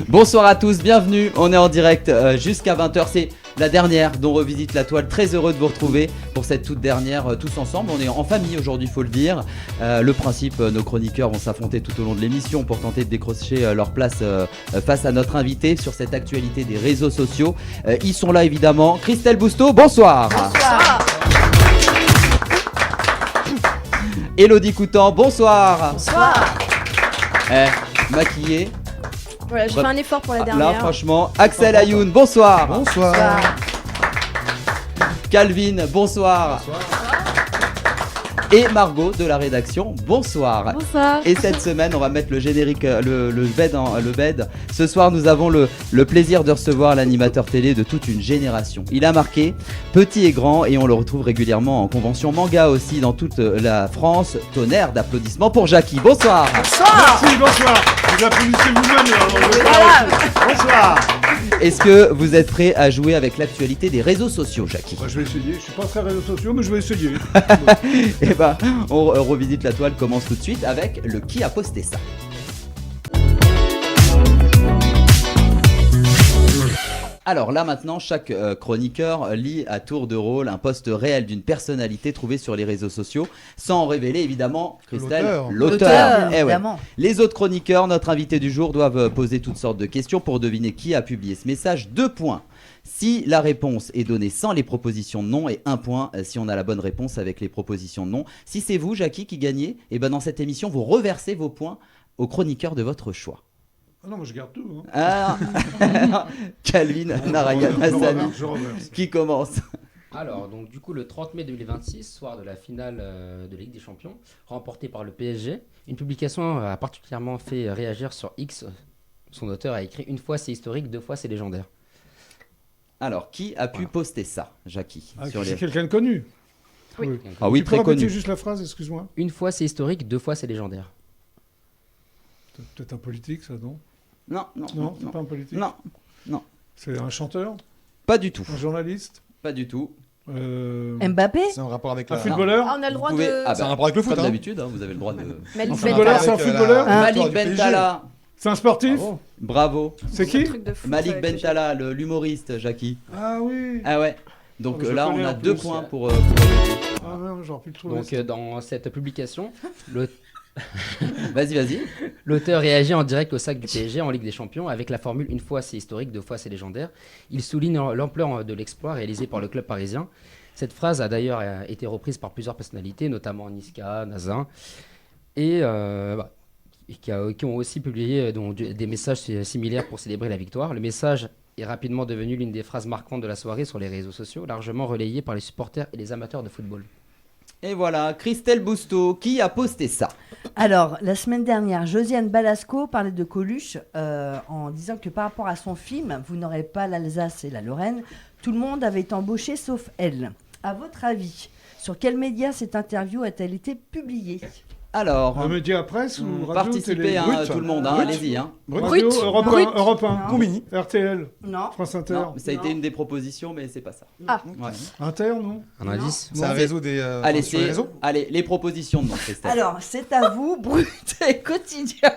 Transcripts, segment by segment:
Bonsoir à tous, bienvenue, on est en direct jusqu'à 20h, c'est la dernière dont revisite la toile. Très heureux de vous retrouver pour cette toute dernière tous ensemble. On est en famille aujourd'hui, il faut le dire. Le principe, nos chroniqueurs vont s'affronter tout au long de l'émission pour tenter de décrocher leur place face à notre invité sur cette actualité des réseaux sociaux. Ils sont là évidemment. Christelle Bousteau, bonsoir. Bonsoir. Elodie Coutan, bonsoir. Bonsoir. Maquillée. Voilà, je fais un effort pour la dernière. Là, franchement, Axel Ayoun, bonsoir. Bonsoir. Calvin, bonsoir. Bonsoir. Et Margot de la rédaction, bonsoir. Bonsoir. Et cette semaine, on va mettre le générique, le bed. Ce soir, nous avons le plaisir de recevoir l'animateur télé de toute une génération. Il a marqué petit et grand et on le retrouve régulièrement en convention manga aussi dans toute la France. Tonnerre d'applaudissements pour Jackie. Bonsoir. Bonsoir. Merci, bonsoir. Vous applaudissez vous-même. Voilà. Bonsoir. Est-ce que vous êtes prêt à jouer avec l'actualité des réseaux sociaux, Jackie? Je vais essayer. Je suis pas très réseaux sociaux, mais je vais essayer. Eh ben, on revisite la toile, commence tout de suite avec le qui a posté ça. Alors là maintenant, chaque chroniqueur lit à tour de rôle un post réel d'une personnalité trouvée sur les réseaux sociaux, sans en révéler évidemment, Christelle, l'auteur. Eh ouais. évidemment. Les autres chroniqueurs, notre invité du jour, doivent poser toutes sortes de questions pour deviner qui a publié ce message. 2 points si la réponse est donnée sans les propositions de nom et 1 point si on a la bonne réponse avec les propositions de nom. Si c'est vous, Jackie, qui gagnez, et ben dans cette émission, vous reversez vos points aux chroniqueurs de votre choix. Ah non, moi je garde tout. Ah, Calvin Narayan Hassani, Je reverse. qui commence. Alors, donc du coup, le 30 mai 2026, soir de la finale de Ligue des Champions, remportée par le PSG, une publication a particulièrement fait réagir sur X. Son auteur a écrit « Une fois c'est historique, 2 fois c'est légendaire ». Alors, qui a pu poster ça, Jackie C'est quelqu'un de connu. Oui. Ah oui, Tu peux très répéter connu. juste la phrase, excuse-moi. Une fois c'est historique, 2 fois c'est légendaire. Peut-être un politique, ça, non? Non, Non, c'est pas un politique. Non, C'est un chanteur, pas du tout. un journaliste, Pas du tout. Mbappé. C'est un rapport avec un la... footballeur. Ah, on a le droit Vous pouvez- de. Ah C'est un bah, rapport avec le foot, comme hein. d'habitude, vous avez le droit de... Malik Un Bentala. footballeur, c'est un Avec, footballeur. Malik Bentala, C'est un sportif. bravo. C'est Ce qui? truc de foot Malik avec les Bentala, l'humoriste, Jackie. Ah oui. Ah ouais. Donc Oh, je là, connais on a en 2 plus. points pour... Ah non, j'aurais pu le trouver. Donc dans cette publication, Vas-y. l'auteur réagit en direct au sac du PSG en Ligue des Champions avec la formule « Une fois c'est historique, 2 fois c'est légendaire ». Il souligne l'ampleur de l'exploit réalisé par le club parisien. Cette phrase a d'ailleurs été reprise par plusieurs personnalités, notamment Niska, Nazin, et qui ont aussi publié des messages similaires pour célébrer la victoire. Le message est rapidement devenu l'une des phrases marquantes de la soirée sur les réseaux sociaux, largement relayée par les supporters et les amateurs de football. Et voilà, Christelle Bousteau, qui a posté ça? Alors, la semaine dernière, Josiane Balasco parlait de Coluche en disant que par rapport à son film, vous n'aurez pas l'Alsace et la Lorraine, tout le monde avait été embauché sauf elle. À votre avis, sur quel média cette interview a-t-elle été publiée? Alors, Un média presse ou radio, participez, télé? hein, Brut. tout le monde, hein, Brut. allez-y. Hein. Radio, Brut. Europe 1, Brut. Europe 1, Non. Combini. RTL, Non. France Inter, Non, ça a été Non. une des propositions, mais c'est pas ça. Ah. Ouais. Inter, non? Un indice? C'est un réseau des... Allez, sur les c'est... réseaux. Allez, les propositions de nom, Christelle. Alors, c'est à vous, Brut et Quotidien.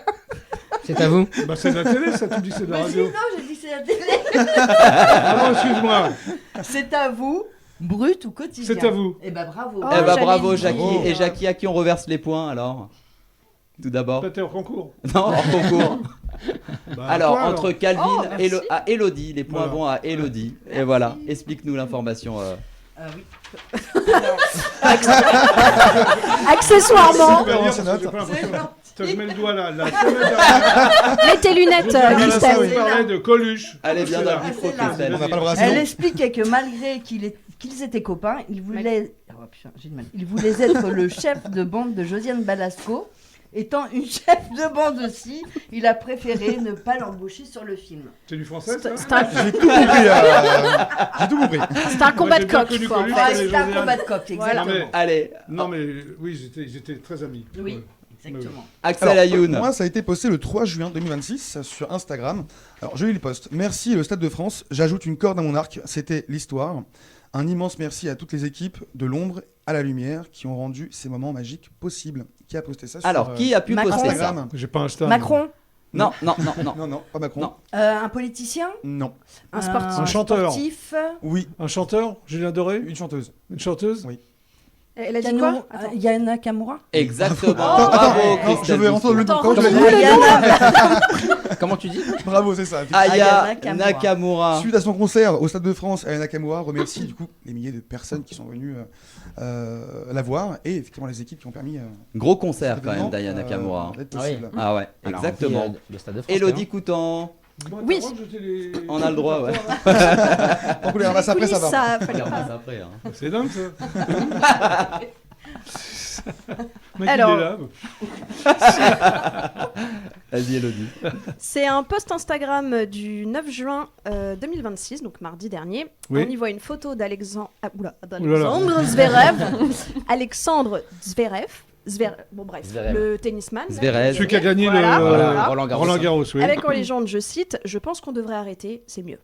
C'est à vous? Bah c'est de la télé, ça, tu dis c'est de la Mais radio. non, j'ai dit c'est la télé. Ah non, excuse-moi. C'est à vous, Brut ou Quotidien. C'est à vous. Eh ben bravo. Oh, Eh ben j'allais bravo, le Jackie. dire. Et Jackie, à qui on reverse les points, alors? Tout d'abord. Toi, t'es au concours. Non, en concours. Bah, Alors, toi, entre Calvin Oh, et merci. à Elodie, les points Voilà. vont à Elodie. Et voilà, explique-nous l'information. Oui. Accessoirement. Super, Comment parce ça que note j'ai pas l'impression. C'est Je mets le doigt là. La semaine dernière, Mets tes lunettes, Christelle. on parlait de Coluche. Allez, bien C'est dans là. le micro, c'est là. Christelle. On n'a pas le bras Elle sinon. expliquait que malgré qu'ils étaient copains, il voulait être le chef de bande de Josiane Balasco. Étant une chef de bande aussi, il a préféré ne pas l'embaucher sur le film. C'est du français, ça? C'est un, J'ai tout compris. J'ai tout compris. c'est un combat j'ai de bien coq. connu quoi. Coluche. Ah, les c'était un Josiane. combat de coq, exactement. Non, mais- Allez, Non, mais oui, j'étais très ami. Oui, Ouais. exactement. Axel Alors, Ayoun. moi, ça a été posté le 3 juin 2026 sur Instagram. Alors, je lis le post. Merci le Stade de France. J'ajoute une corde à mon arc. C'était l'histoire. Un immense merci à toutes les équipes de l'ombre à la lumière qui ont rendu ces moments magiques possibles. Qui a posté ça sur Alors, qui a pu Macron. poster ça? Instagram? J'ai pas Insta. Macron. Non, non, pas Macron. Non. Un politicien? Non. Un sportif. Un chanteur. Sportif. Oui, Un chanteur, Julien Doré. une chanteuse. Une chanteuse. Oui. Elle a dit quoi? Attends. Yana Kamura? Exactement. Attends, Bravo, non, je Christelle vais Bousseau. entendre le nom. Attends, Comment tu l'as dit Ayana, Comment tu dis? Bravo, c'est ça. Aya Nakamura. Nakamura. Suite à son concert au Stade de France, Aya Nakamura remercie du coup les milliers de personnes qui sont venues la voir et effectivement les équipes qui ont permis Gros concert cet quand même événement, d'Aya Nakamura. d'être Ah oui. possible. Ah ouais, Alors, exactement. on dit, le Stade de France. Elodie quand Coutan. Moi, Oui. t'as le droit de jeter les- On a le droit, ouais. Donc, les ramasse après, ça va. Ça, On fallait les pas. repasse après, hein. C'est dingue ça. Mec, Alors. il est là. Vas-y, Elodie. C'est un post Instagram du 9 juin 2026, donc mardi dernier. Oui. On y voit une photo d'Alexandre Oulala. Zverev. Alexandre Zverev. Bon bref, Zverev. le tennisman. là, Zverev. Celui qui a gagné Voilà, le voilà. Roland Garros. Roland Garros, oui. Avec en légende, je cite, je pense qu'on devrait arrêter, c'est mieux.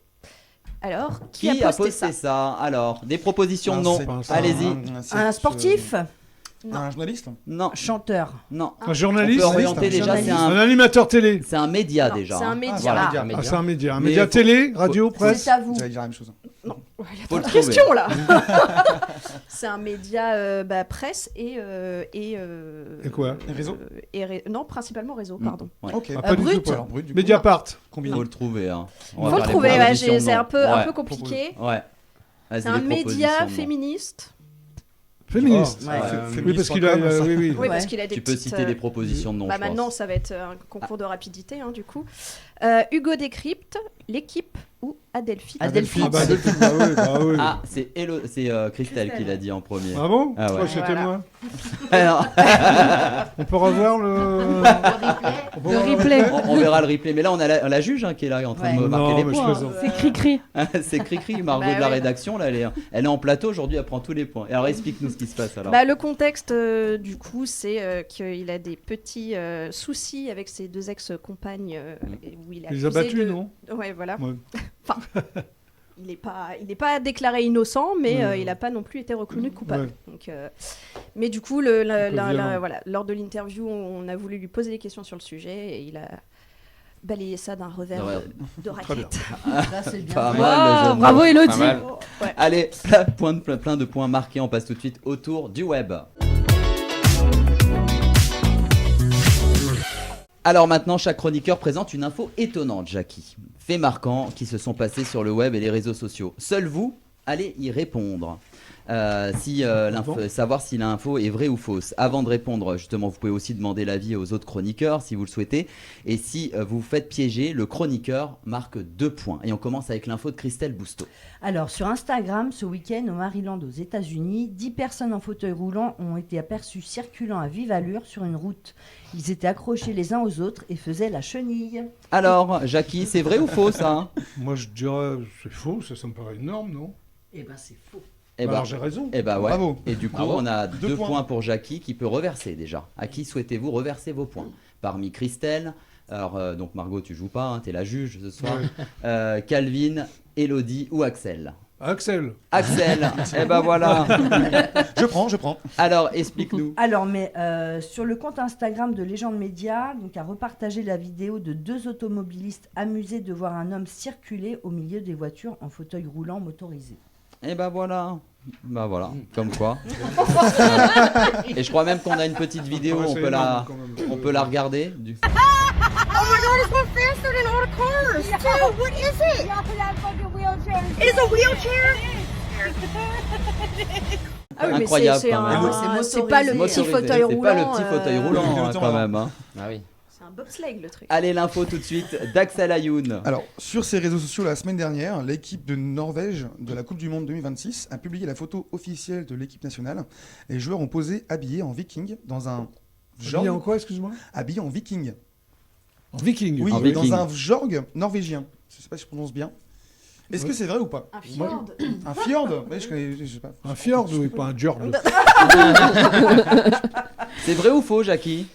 Alors, qui a posté ça? Alors, des propositions de Ah, noms. c'est pas ça. Allez-y. Un sportif? Un journaliste. Non, Chanteur? non. Un On journaliste. peut orienter déjà, c'est Un un, animateur télé. c'est un média Non, déjà. c'est un hein. média. voilà. média. média. Ah, c'est un média. Un Mais média faut- télé, radio, presse. C'est à vous. J'allais dire la même chose. Il y a Faut pas le de trouver. question là. C'est un média presse et Et quoi Réseau non, principalement réseau, pardon. Ouais. Ok. Ah, pas du Brut. tout. Alors, brut, du coup. Mediapart. Combiné. Faut le trouver. Hein. On va Faut le faire les trouver, ouais, propositions de c'est noms. un peu Ouais. compliqué. Ouais. Vas-y, C'est un les média propositions de noms. féministe. Féministe. Ouais. Oui, parce qu'il a. Oui, oui. Oui, parce qu'il a des Tu peux petites, citer les propositions de noms, Bah je maintenant, pense. ça va être un concours de rapidité, hein, du coup. Hugo Décrypte, l'équipe ou Adelphi. Adelphi. Ah bah, Adelphi, bah oui, bah oui. Ah, c'est Christelle qui l'a dit en premier. Ah bon Ah ouais. Je crois que c'était Voilà. moi. Alors, On peut revoir le. On peut Le revoir replay. on verra le replay. Mais là, on a la juge hein, qui est là en train de Ouais. me marquer Non, les mais je points. plaisante. C'est cri-cri. C'est Cricri, Margot Bah de la ouais. rédaction. Là, elle est en plateau aujourd'hui, elle prend tous les points. Et alors, explique-nous ce qui se passe alors. Bah, le contexte, du coup, c'est qu'il a des petits soucis avec ses deux ex-compagnes. Où il a Il les a accusé battus, de- non Ouais, voilà. Ouais. Enfin, il n'est pas déclaré innocent, mais Ouais. il n'a pas non plus été reconnu coupable. Ouais. Donc, mais du coup, violent. voilà, lors de l'interview, on a voulu lui poser des questions sur le sujet et il a balayé ça d'un revers Ouais. de Très bien. raquette. Là, c'est bien. Pas Ouais. mal, le jeune Bravo homme. Elodie. Pas mal. Ouais. Allez, plein de points marqués. On passe tout de suite au tour du web. Alors maintenant, chaque chroniqueur présente une info étonnante, Jackie. Faits marquants qui se sont passés sur le web et les réseaux sociaux. Seuls vous allez y répondre. Savoir si l'info est vraie ou fausse. Avant de répondre, justement, vous pouvez aussi demander l'avis aux autres chroniqueurs si vous le souhaitez. Et si vous vous faites piéger, le chroniqueur marque 2 points. Et on commence avec l'info de Christelle Bousteau. Alors, sur Instagram, ce week-end, au Maryland, aux États-Unis, 10 personnes en fauteuil roulant ont été aperçues circulant à vive allure sur une route. Ils étaient accrochés les uns aux autres et faisaient la chenille. Alors, Jackie, c'est vrai ou faux ça hein Moi, je dirais, c'est faux, ça me paraît énorme, non Eh ben, c'est faux. Eh Bah, ben, alors, j'ai raison. eh ben ouais. Bravo. Et du coup, Bravo. on a 2 Deux points. points pour Jackie qui peut reverser déjà. À qui souhaitez-vous reverser vos points? Parmi Christelle, alors donc Margot, tu joues pas, hein, t'es la juge ce soir. Calvin, Elodie ou Axel? Axel. Axel, eh ben voilà. Je prends. Alors, explique-nous. Alors, mais sur le compte Instagram de Légende Média, donc a repartagé la vidéo de 2 automobilistes amusés de voir un homme circuler au milieu des voitures en fauteuil roulant motorisé. Eh ben voilà. Bah voilà, comme quoi. Et je crois même qu'on a une petite vidéo, Ah ouais, on c'est peut énorme, quand même. on peut la regarder. Du... Oh my god, it's going faster than all the cars! Too. What is it? It's a wheelchair? Ah oui, mais Incroyable, c'est quand même. C'est c'est pas le motorisé. petit fauteuil C'est roulant. pas le petit fauteuil roulant hein, quand même. Hein. Ah oui. C'est un bobsleigh le truc. Allez, l'info tout de suite d'Axel Ayoun. Alors, sur ses réseaux sociaux la semaine dernière, l'équipe de Norvège de la Coupe du Monde 2026 a publié la photo officielle de l'équipe nationale. Les joueurs ont posé habillés en viking dans un Habillé en jorg. quoi, excuse-moi Habillés en viking. En viking. Oui, En mais viking. dans un jorg norvégien. Je sais pas si je prononce bien. Est-ce que c'est vrai ou pas? Un fjord. Un fjord? Ouais, je sais pas. Un fjord, oui, pas un fjord. C'est vrai ou faux, Jackie?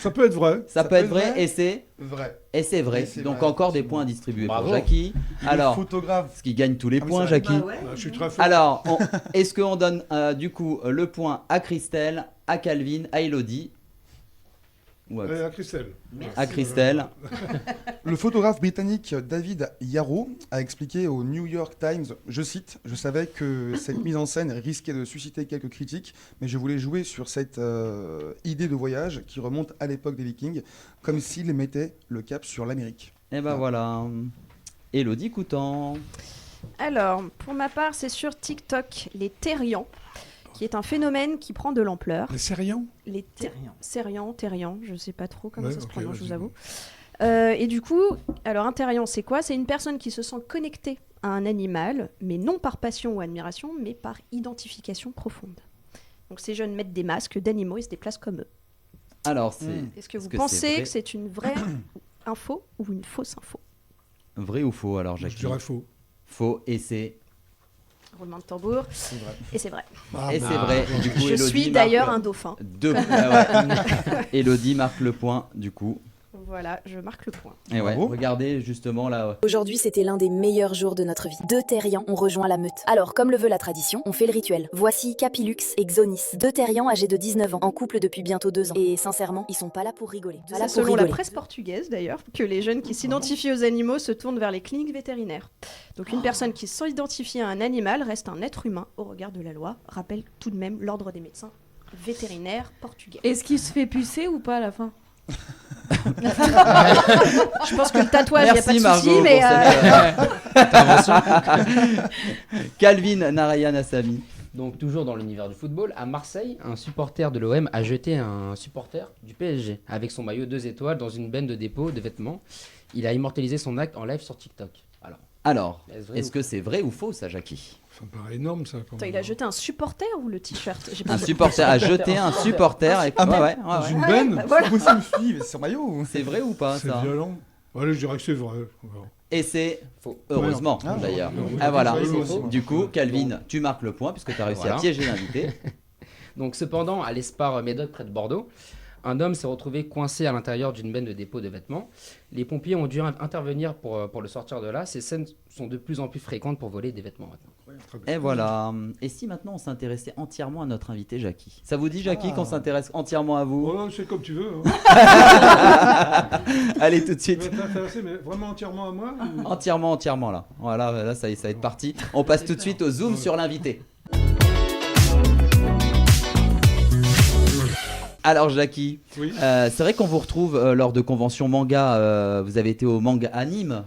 Ça peut être vrai. Ça peut être vrai et c'est Vrai. vrai. Et c'est Donc vrai. encore des points distribués Bravo. pour Jackie. Alors, Photographe. ce qui gagne tous les Ah oui, points, c'est vrai. Jackie. Bah ouais. Je suis très fort. Alors, est-ce qu'on donne du coup le point à Christelle, à Calvin, à Elodie? ou À Christelle. à Christelle. Le photographe britannique David Yarrow a expliqué au New York Times, je cite, « Je savais que cette mise en scène risquait de susciter quelques critiques, mais je voulais jouer sur cette idée de voyage qui remonte à l'époque des Vikings, comme s'ils mettaient le cap sur l'Amérique. » Et ben voilà. Élodie Coutan. Alors, pour ma part, c'est sur TikTok, les terrians, qui est un phénomène qui prend de l'ampleur. Les Sérians. Les terrians, je sais pas trop comment Ouais, ça se ok, prononce, je vas-y. vous avoue. Et du coup, alors un terrian, c'est quoi? C'est une personne qui se sent connectée à un animal, mais non par passion ou admiration, mais par identification profonde. Donc ces jeunes mettent des masques d'animaux et se déplacent comme eux. Alors, c'est Est-ce que vous c'est pensez vrai que c'est une vraie info ou une fausse info? vrai ou faux alors, Je Jackie? dirais faux. Faux, et c'est Roulement de tambour. Et c'est vrai. et c'est vrai. Du coup, Je Élodie suis marque d'ailleurs un dauphin. deux. Ah ouais. Élodie marque le point, du coup. Voilà, je marque le point. Et ouais, Bravo. regardez justement là. Aujourd'hui, c'était l'un des meilleurs jours de notre vie. 2 terriens ont rejoint la meute. Alors, comme le veut la tradition, on fait le rituel. Voici Capilux et Xonis, 2 terriens âgés de 19 ans, en couple depuis bientôt 2 ans. Et sincèrement, ils sont pas là pour rigoler. Pas là C'est pour selon la rigoler. presse portugaise d'ailleurs que les jeunes qui s'identifient aux animaux se tournent vers les cliniques vétérinaires. Donc une personne qui s'identifie à un animal reste un être humain au regard de la loi, rappelle tout de même l'ordre des médecins vétérinaires portugais. Est-ce qu'il se fait pucer ou pas à la fin? Je pense que le tatouage, il n'y a pas de Merci souci, Margot mais pour cette Calvin Narayan Assami. Donc toujours dans l'univers du football, à Marseille, un supporter de l'OM a jeté un supporter du PSG avec son maillot 2 étoiles dans une benne de dépôt de vêtements. Il a immortalisé son acte en live sur TikTok. Alors, Est-ce vrai est-ce ou que c'est vrai ou faux ça, Jackie? Ça me paraît énorme, ça. Attends, il a jeté un supporter ou le t-shirt? J'ai pas Un compris. supporter a jeté un supporter. Avec... Ah, ouais, mais- ouais, ouais, Dans ouais. une benne. Bah voilà. C'est possible, Steve, c'est sur maillot ou- C'est vrai ou pas C'est ça? violent. Allez, je dirais que c'est vrai. On verra. Et c'est Faux. heureusement Ah, d'ailleurs. oui, Ah voilà. oui, oui, oui. Du coup, Calvin, tu marques le point puisque tu as réussi à Voilà. piéger l'invité. Donc cependant, à l'Espar Médoc près de Bordeaux, un homme s'est retrouvé coincé à l'intérieur d'une benne de dépôt de vêtements. Les pompiers ont dû intervenir pour le sortir de là. Ces scènes sont de plus en plus fréquentes pour voler des vêtements maintenant. Très bien. Et voilà. Et si maintenant on s'intéressait entièrement à notre invité Jackie? Ça vous dit Jackie qu'on s'intéresse entièrement à vous? Oh, c'est comme tu veux. Hein. Allez tout de Tu suite. vas t'intéresser, mais vraiment entièrement à moi ou- Entièrement là. Voilà, là ça va être parti. On passe tout de suite au zoom sur l'invité. Alors Jackie, Oui. c'est vrai qu'on vous retrouve lors de conventions manga. Vous avez été au manga Anime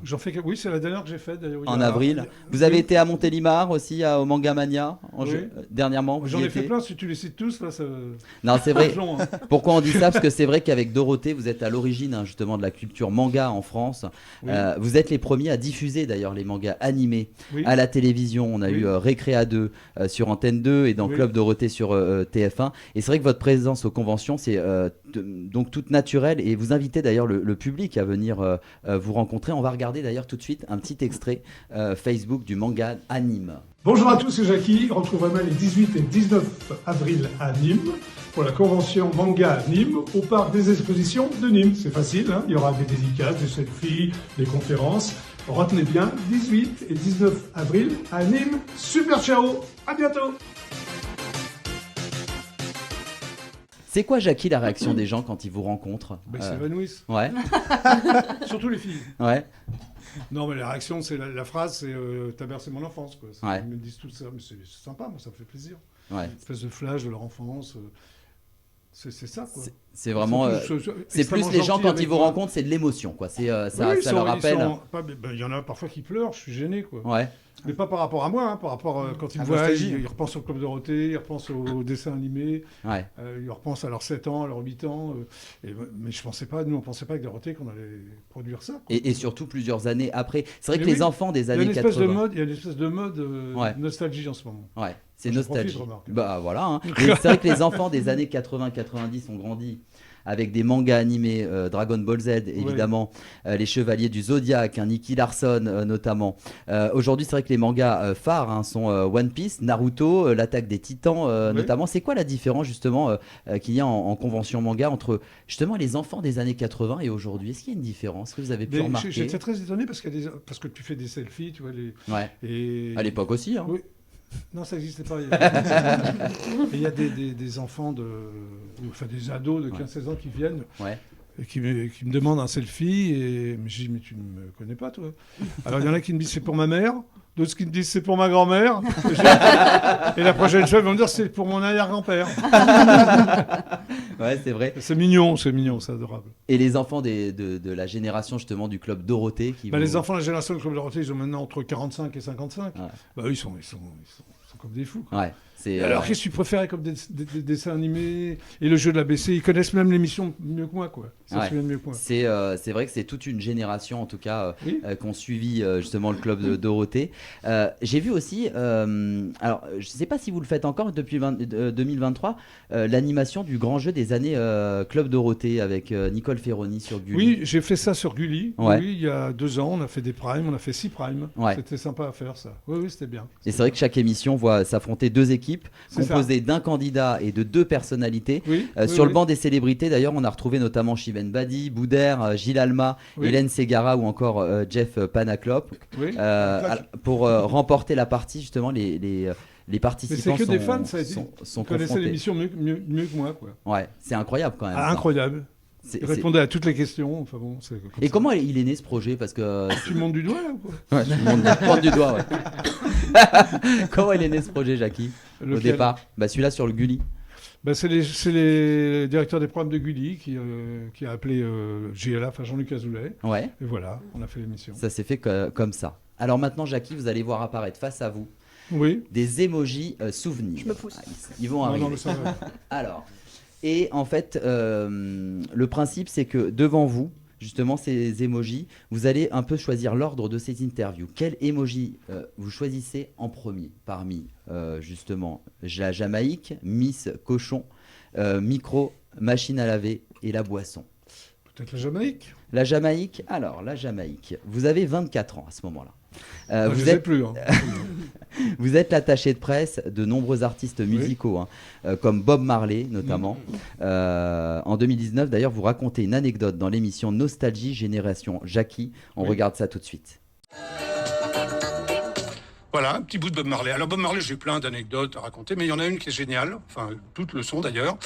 J'en fais que... Oui, c'est la dernière que j'ai faite d'ailleurs. en avril. Vous avez été à Montélimar aussi au Manga Mania Oui. dernièrement. vous J'en y ai fait étiez plein, si tu les cites tous, là, ça. Non, c'est vrai. c'est long, hein. Pourquoi on dit ça? Parce que c'est vrai qu'avec Dorothée, vous êtes à l'origine justement de la culture manga en France. Oui. Vous êtes les premiers à diffuser d'ailleurs les mangas animés Oui. à la télévision. On a Oui. eu Récréa 2 sur Antenne 2 et dans Oui. Club Dorothée sur TF1. Et c'est vrai que votre présence aux conventions, c'est donc toute naturelle. Et vous invitez d'ailleurs le public à venir vous rencontrer. On va regarder d'ailleurs tout de suite un petit extrait Facebook du manga Anime. Bonjour à tous, c'est Jackie. Retrouvez-moi les 18 et 19 avril à Nîmes pour la convention Manga Nîmes au parc des expositions de Nîmes. C'est facile, hein, il y aura des dédicaces, des selfies, des conférences. Retenez bien, 18 et 19 avril à Nîmes. Super ciao, à bientôt. C'est quoi, Jackie, la réaction des gens quand ils vous rencontrent? Ils s'évanouissent. Ouais, Surtout les filles. ouais. Non, mais la réaction, c'est la phrase, c'est t'as bercé mon enfance, quoi. Ouais. Ils me disent tout ça, mais c'est sympa, moi, ça me fait plaisir. Ouais. Une espèce de flash de leur enfance. C'est ça, quoi. C'est vraiment. C'est extrêmement plus les gens gentils quand avec ils vous moi. rencontrent, c'est de l'émotion, quoi. C'est ça, Oui, ça ils leur sont- rappelle. il y en a parfois qui pleurent, je suis gêné, quoi. Ouais. Mais pas par rapport à moi, hein, par rapport quand ils À me voient, nostalgie. ils repensent au Club Dorothée, ils repensent aux dessins animés, Ouais. ils repensent à leurs 7 ans, à leurs 8 ans. Mais je pensais pas, nous on pensait pas avec Dorothée qu'on allait produire ça, quoi. Et surtout plusieurs années après. C'est vrai que Mais les oui, enfants des Il y a années une espèce 80. de mode, il y a une espèce de mode Ouais. nostalgie en ce moment. Ouais, c'est J'en nostalgie. profite, remarque. Bah voilà. Hein. Et c'est vrai que les enfants des années 80-90 ont grandi avec des mangas animés, Dragon Ball Z évidemment, les Chevaliers du Zodiac, Nicky Larson notamment. Aujourd'hui, c'est vrai que les mangas phares sont One Piece, Naruto, l'Attaque des Titans notamment. C'est quoi la différence justement qu'il y a en convention manga entre justement les enfants des années 80 et aujourd'hui? Est-ce qu'il y a une différence? Est-ce que vous avez pu Mais remarquer? j'étais très étonné parce que tu fais des selfies, tu vois. Ouais. Et... À l'époque aussi. Hein. Oui. Non, ça n'existait pas. Il y a des enfants, enfin des ados de 15-16 ans qui viennent et qui me demandent un selfie. Et je dis, mais tu ne me connais pas, toi? Alors, il y en a qui me disent, c'est pour ma mère. D'autres qui me disent, c'est pour ma grand-mère. Et la prochaine fois, ils vont me dire, c'est pour mon arrière-grand-père. Ouais, c'est vrai. C'est mignon, c'est adorable. Et les enfants de la génération justement du club Dorothée Les enfants de la génération du club Dorothée, ils ont maintenant entre 45 et 55. Eux, ils sont comme des fous. Quoi. Ouais. Alors, qu'est-ce que tu préférais comme des dessins animés et le jeu de la BC? Ils connaissent même l'émission mieux que moi, quoi. Mieux que moi. C'est vrai que c'est toute une génération, en tout cas, qu'ont suivi justement le club de Dorothée. J'ai vu aussi, alors je ne sais pas si vous le faites encore depuis 2023, l'animation du grand jeu des années Club Dorothée avec Nicole Ferroni sur Gulli. Oui, j'ai fait ça sur Gulli. Oui, il y a 2 ans, on a fait des primes, on a fait 6 primes. C'était sympa à faire, ça. Oui, c'était bien. Et c'est vrai que chaque émission voit s'affronter 2 équipes composées d'un candidat et de 2 personnalités. Sur le banc des célébrités, d'ailleurs, on a retrouvé notamment Chimène Badi, Boudère, Gilles Alma, Hélène Ségara ou encore Jeff Panaclope. Pour remporter la partie, justement, les participants mais c'est que des fans, ça a été. Sont connaissaient l'émission mieux que moi, quoi. Ouais, c'est incroyable quand même. Incroyable. Il répondait à toutes les questions. Enfin bon, et comment il est né ce projet? Parce que tu montes du doigt là ou quoi? Ouais, je monte du doigt. Ouais. Comment il est né ce projet, Jackie? Au départ, celui-là sur le Gulli. C'est les directeurs des programmes de Gulli qui a appelé GLA, enfin Jean-Luc Azoulay. Ouais. Et voilà, on a fait l'émission. Ça s'est fait comme ça. Alors maintenant, Jackie, vous allez voir apparaître face à vous des emojis souvenirs. Je me pousse. Ils vont arriver. Non, ça va. Alors, et en fait, le principe, c'est que devant vous, justement, ces emojis, vous allez un peu choisir l'ordre de ces interviews. Quel emoji vous choisissez en premier parmi, justement, la Jamaïque, Miss Cochon, micro, machine à laver et la boisson? Peut-être la Jamaïque. La Jamaïque. Alors, la Jamaïque. Vous avez 24 ans à ce moment-là. Vous êtes plus. Hein. Vous êtes l'attaché de presse de nombreux artistes musicaux, comme Bob Marley notamment. En 2019, d'ailleurs, vous racontez une anecdote dans l'émission Nostalgie Génération Jackie. On regarde ça tout de suite. Voilà, un petit bout de Bob Marley. Alors Bob Marley, j'ai plein d'anecdotes à raconter, mais il y en a une qui est géniale, enfin toutes le sont d'ailleurs.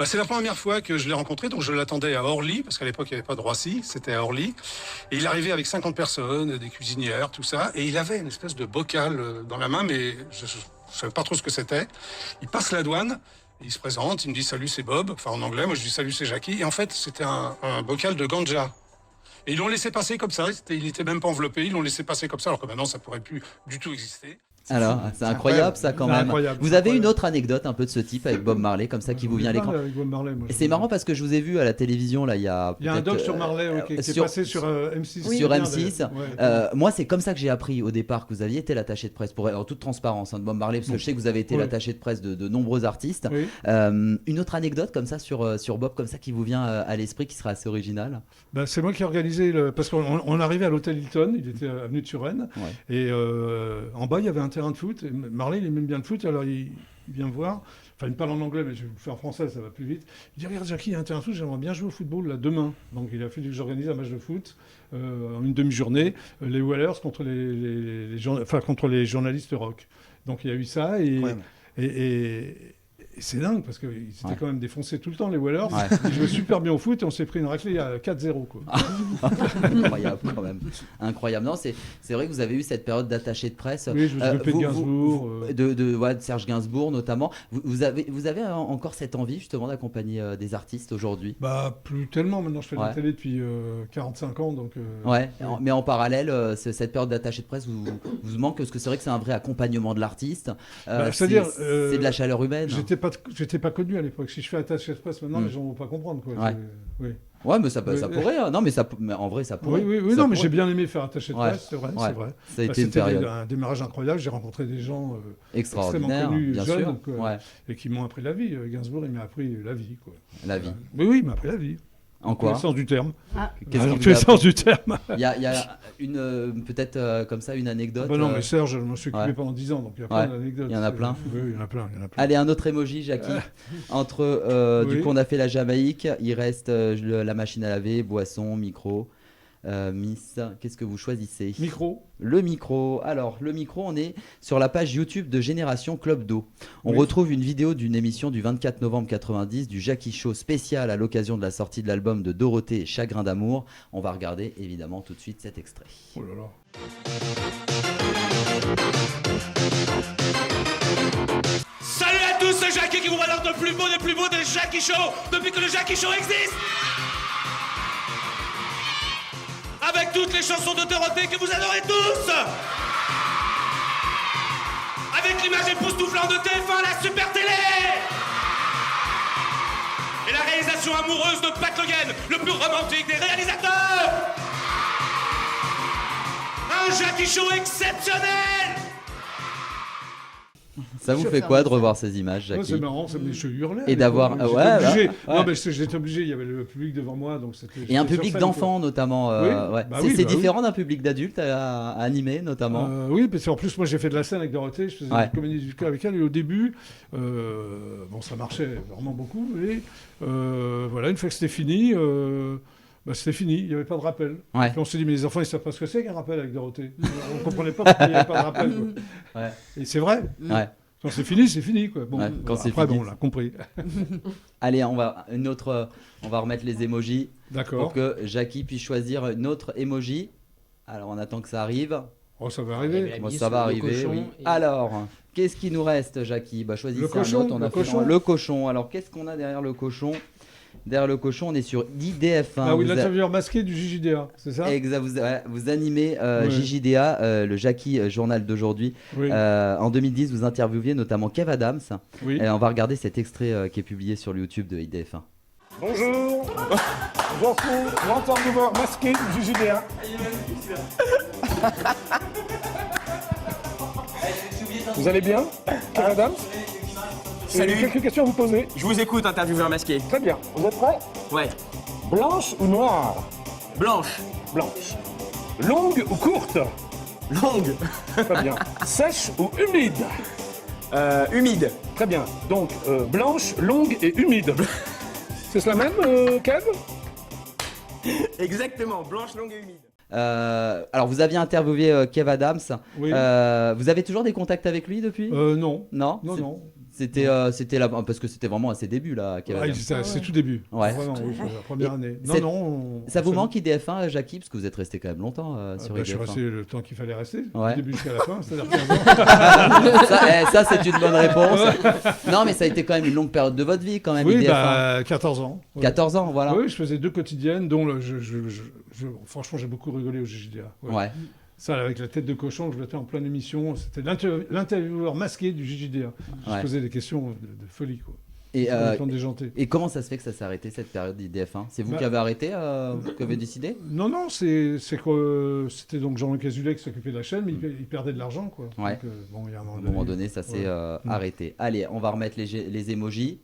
C'est la première fois que je l'ai rencontré, donc je l'attendais à Orly, parce qu'à l'époque il n'y avait pas de Roissy, c'était à Orly. Et il arrivait avec 50 personnes, des cuisinières, tout ça, et il avait une espèce de bocal dans la main, mais je ne savais pas trop ce que c'était. Il passe la douane, il se présente, il me dit « Salut, c'est Bob », enfin en anglais, moi je dis « Salut, c'est Jackie », et en fait c'était un bocal de ganja. Et ils l'ont laissé passer comme ça, il n'était même pas enveloppé, ils l'ont laissé passer comme ça, alors que maintenant ça ne pourrait plus du tout exister. Alors, c'est incroyable ça quand même. Vous avez une autre anecdote un peu de ce type avec Bob Marley, comme ça qui vous vient à l'écran? C'est marrant parce que je vous ai vu à la télévision là, il y a un doc sur Marley qui est passé sur M6. Sur M6. Moi, c'est comme ça que j'ai appris au départ que vous aviez été l'attaché de presse, en toute transparence, de Bob Marley, parce que je sais que vous avez été l'attaché de presse de nombreux artistes. Une autre anecdote comme ça sur Bob, comme ça qui vous vient à l'esprit, qui sera assez originale? C'est moi qui ai organisé, parce qu'on arrivait à l'hôtel Hilton, il était avenue de Suresnes, et en bas il y avait un terrain de foot. Et Marley, il aime bien le foot, alors il vient me voir. Enfin, il me parle en anglais, mais je vais vous faire en français, ça va plus vite. Il dit, regarde Jackie, il y a un terrain de foot, j'aimerais bien jouer au football là demain. Donc il a fallu que j'organise un match de foot en une demi-journée, les Whalers contre contre les journalistes rock. Donc il y a eu ça et c'est dingue parce qu'ils étaient quand même défoncés tout le temps, les Whalers. Ils jouaient super bien au foot et on s'est pris une raclée à 4-0. Quoi. Incroyable quand même. Incroyable. Non, c'est vrai que vous avez eu cette période d'attaché de presse. Oui, je me suis occupé de Gainsbourg. De Serge Gainsbourg notamment. Vous avez encore cette envie justement d'accompagner des artistes aujourd'hui? Plus tellement. Maintenant, je fais de la télé depuis 45 ans. Donc, mais en parallèle, cette période d'attaché de presse vous manque parce que c'est vrai que c'est un vrai accompagnement de l'artiste. C'est de la chaleur humaine. J'étais pas connu à l'époque. Si je fais attaché de presse maintenant, les gens vont pas comprendre. Quoi. Ouais, mais ça pourrait. Hein. Non, mais en vrai, ça pourrait. Oui, mais j'ai bien aimé faire attaché de presse, c'est vrai. Ça a été une période. Un démarrage incroyable. J'ai rencontré des gens extrêmement connus, bien jeunes, sûr. Et qui m'ont appris la vie. Gainsbourg, il m'a appris la vie. Quoi. La vie. Oui, il m'a appris la vie. En quoi? Dans le sens du terme. Dans tous les sens du terme. Il y a peut-être comme ça une anecdote. Non, mais Serge, je me suis occupé pendant 10 ans, donc il y a plein d'anecdotes. Il y en a plein. Oui, il y en a plein. Allez, un autre emoji, Jackie. Entre du coup, on a fait la Jamaïque, il reste la machine à laver, boisson, micro. Miss, qu'est-ce que vous choisissez? Micro. Le micro. Alors, le micro, on est sur la page YouTube de Génération Club d'eau. On Oui. retrouve une vidéo d'une émission du 24 novembre 90 du Jackie Show spécial à l'occasion de la sortie de l'album de Dorothée, Chagrin d'amour. On va regarder évidemment tout de suite cet extrait. Oh là là. Salut à tous, c'est Jackie qui vous balance le plus beau des Jackie Show depuis que le Jackie Show existe. Avec toutes les chansons de Dorothée que vous adorez tous. Avec l'image époustouflante de TF1, la super télé. Et la réalisation amoureuse de Pat Logan, le plus romantique des réalisateurs. Un Jackie Show exceptionnel. Ça vous fait quoi de revoir ces images, Ouais, Jackie? c'est marrant, je hurlais. Et d'avoir... J'étais obligé. Non, mais j'étais obligé, il y avait le public devant moi. Donc et un public d'enfants notamment. Oui, ouais. bah C'est oui, bah différent d'un public d'adultes à animer notamment. Oui, parce qu'en plus, moi j'ai fait de la scène avec Dorothée, je faisais une comédie musicale avec elle, et au début, bon, ça marchait vraiment beaucoup, et voilà, une fois que c'était fini, c'était fini, il n'y avait pas de rappel. Ouais. Et puis on s'est dit, mais les enfants, ils ne savent pas ce que c'est qu'un rappel avec Dorothée. On ne comprenait pas pourquoi il n'y avait pas de rappel. Quoi. Ouais. Et c'est vrai. Ouais. Quand c'est fini, c'est fini. Quoi. Bon, Ouais, quand c'est après, fini, bon, on l'a compris. Allez, on va remettre les emojis. D'accord. Pour que Jackie puisse choisir une autre emoji. Alors, on attend que ça arrive. Oh, ça va arriver. Bon, ça va arriver, oui. Alors, qu'est-ce qui nous reste, Jackie? Choisissez Le cochon, un autre. On a le fait cochon. le cochon. Alors, qu'est-ce qu'on a derrière le cochon? Derrière le cochon, on est sur IDF1. Ah oui, l'intervieweur masqué du JJDA, c'est ça? Exact, vous animez JJDA, le Jackie Journal d'aujourd'hui. Oui. En 2010, vous interviewiez notamment Kev Adams. Oui. Et on va regarder cet extrait qui est publié sur le YouTube de IDF1. Bonjour, je retrouve l'intervieweur masqué du JJDA. Vous allez bien, Kev Adams? Salut. J'ai quelques questions à vous poser. Je vous écoute, intervieweur masqué. Très bien. Vous êtes prêts? Ouais. Blanche ou noire? Blanche. Blanche. Longue ou courte? Longue. Très bien. Sèche ou humide? Humide. Très bien. Donc, blanche, longue et humide. C'est cela même, Kev? Exactement, blanche, longue et humide. Alors, vous aviez interviewé Kev Adams. Oui. Vous avez toujours des contacts avec lui depuis? Non. Non. Non. C'était là parce que c'était vraiment à ses débuts là. Kev Adams. C'est tout début. Ouais. Vraiment, oui, la première année. Non. Ça vous manque IDF1, Jackie, parce que vous êtes resté quand même longtemps sur IDF1. Je suis resté le temps qu'il fallait rester, Ouais. du début jusqu'à la fin, c'est-à-dire 15 ans. ça, c'est une bonne réponse. Non, mais ça a été quand même une longue période de votre vie, quand même. Oui, IDF1. 14 ans. Ouais. 14 ans, voilà. Oui, je faisais 2 quotidiennes, dont franchement, j'ai beaucoup rigolé au JJDA. Ouais. Ça, avec la tête de cochon, je l'étais en pleine émission. C'était l'intervieweur masqué du JJDA. Je posais des questions de folie, quoi. Et comment ça se fait que ça s'est arrêté cette période d'IDF1? C'est vous qui avez arrêté, qui avez décidé? Non, c'est que c'était donc Jean-Luc Azoulay qui s'occupait de la chaîne, mais il perdait de l'argent, quoi. Ouais. Donc, il y a à un moment donné, ça s'est arrêté. Allez, on va remettre les emojis.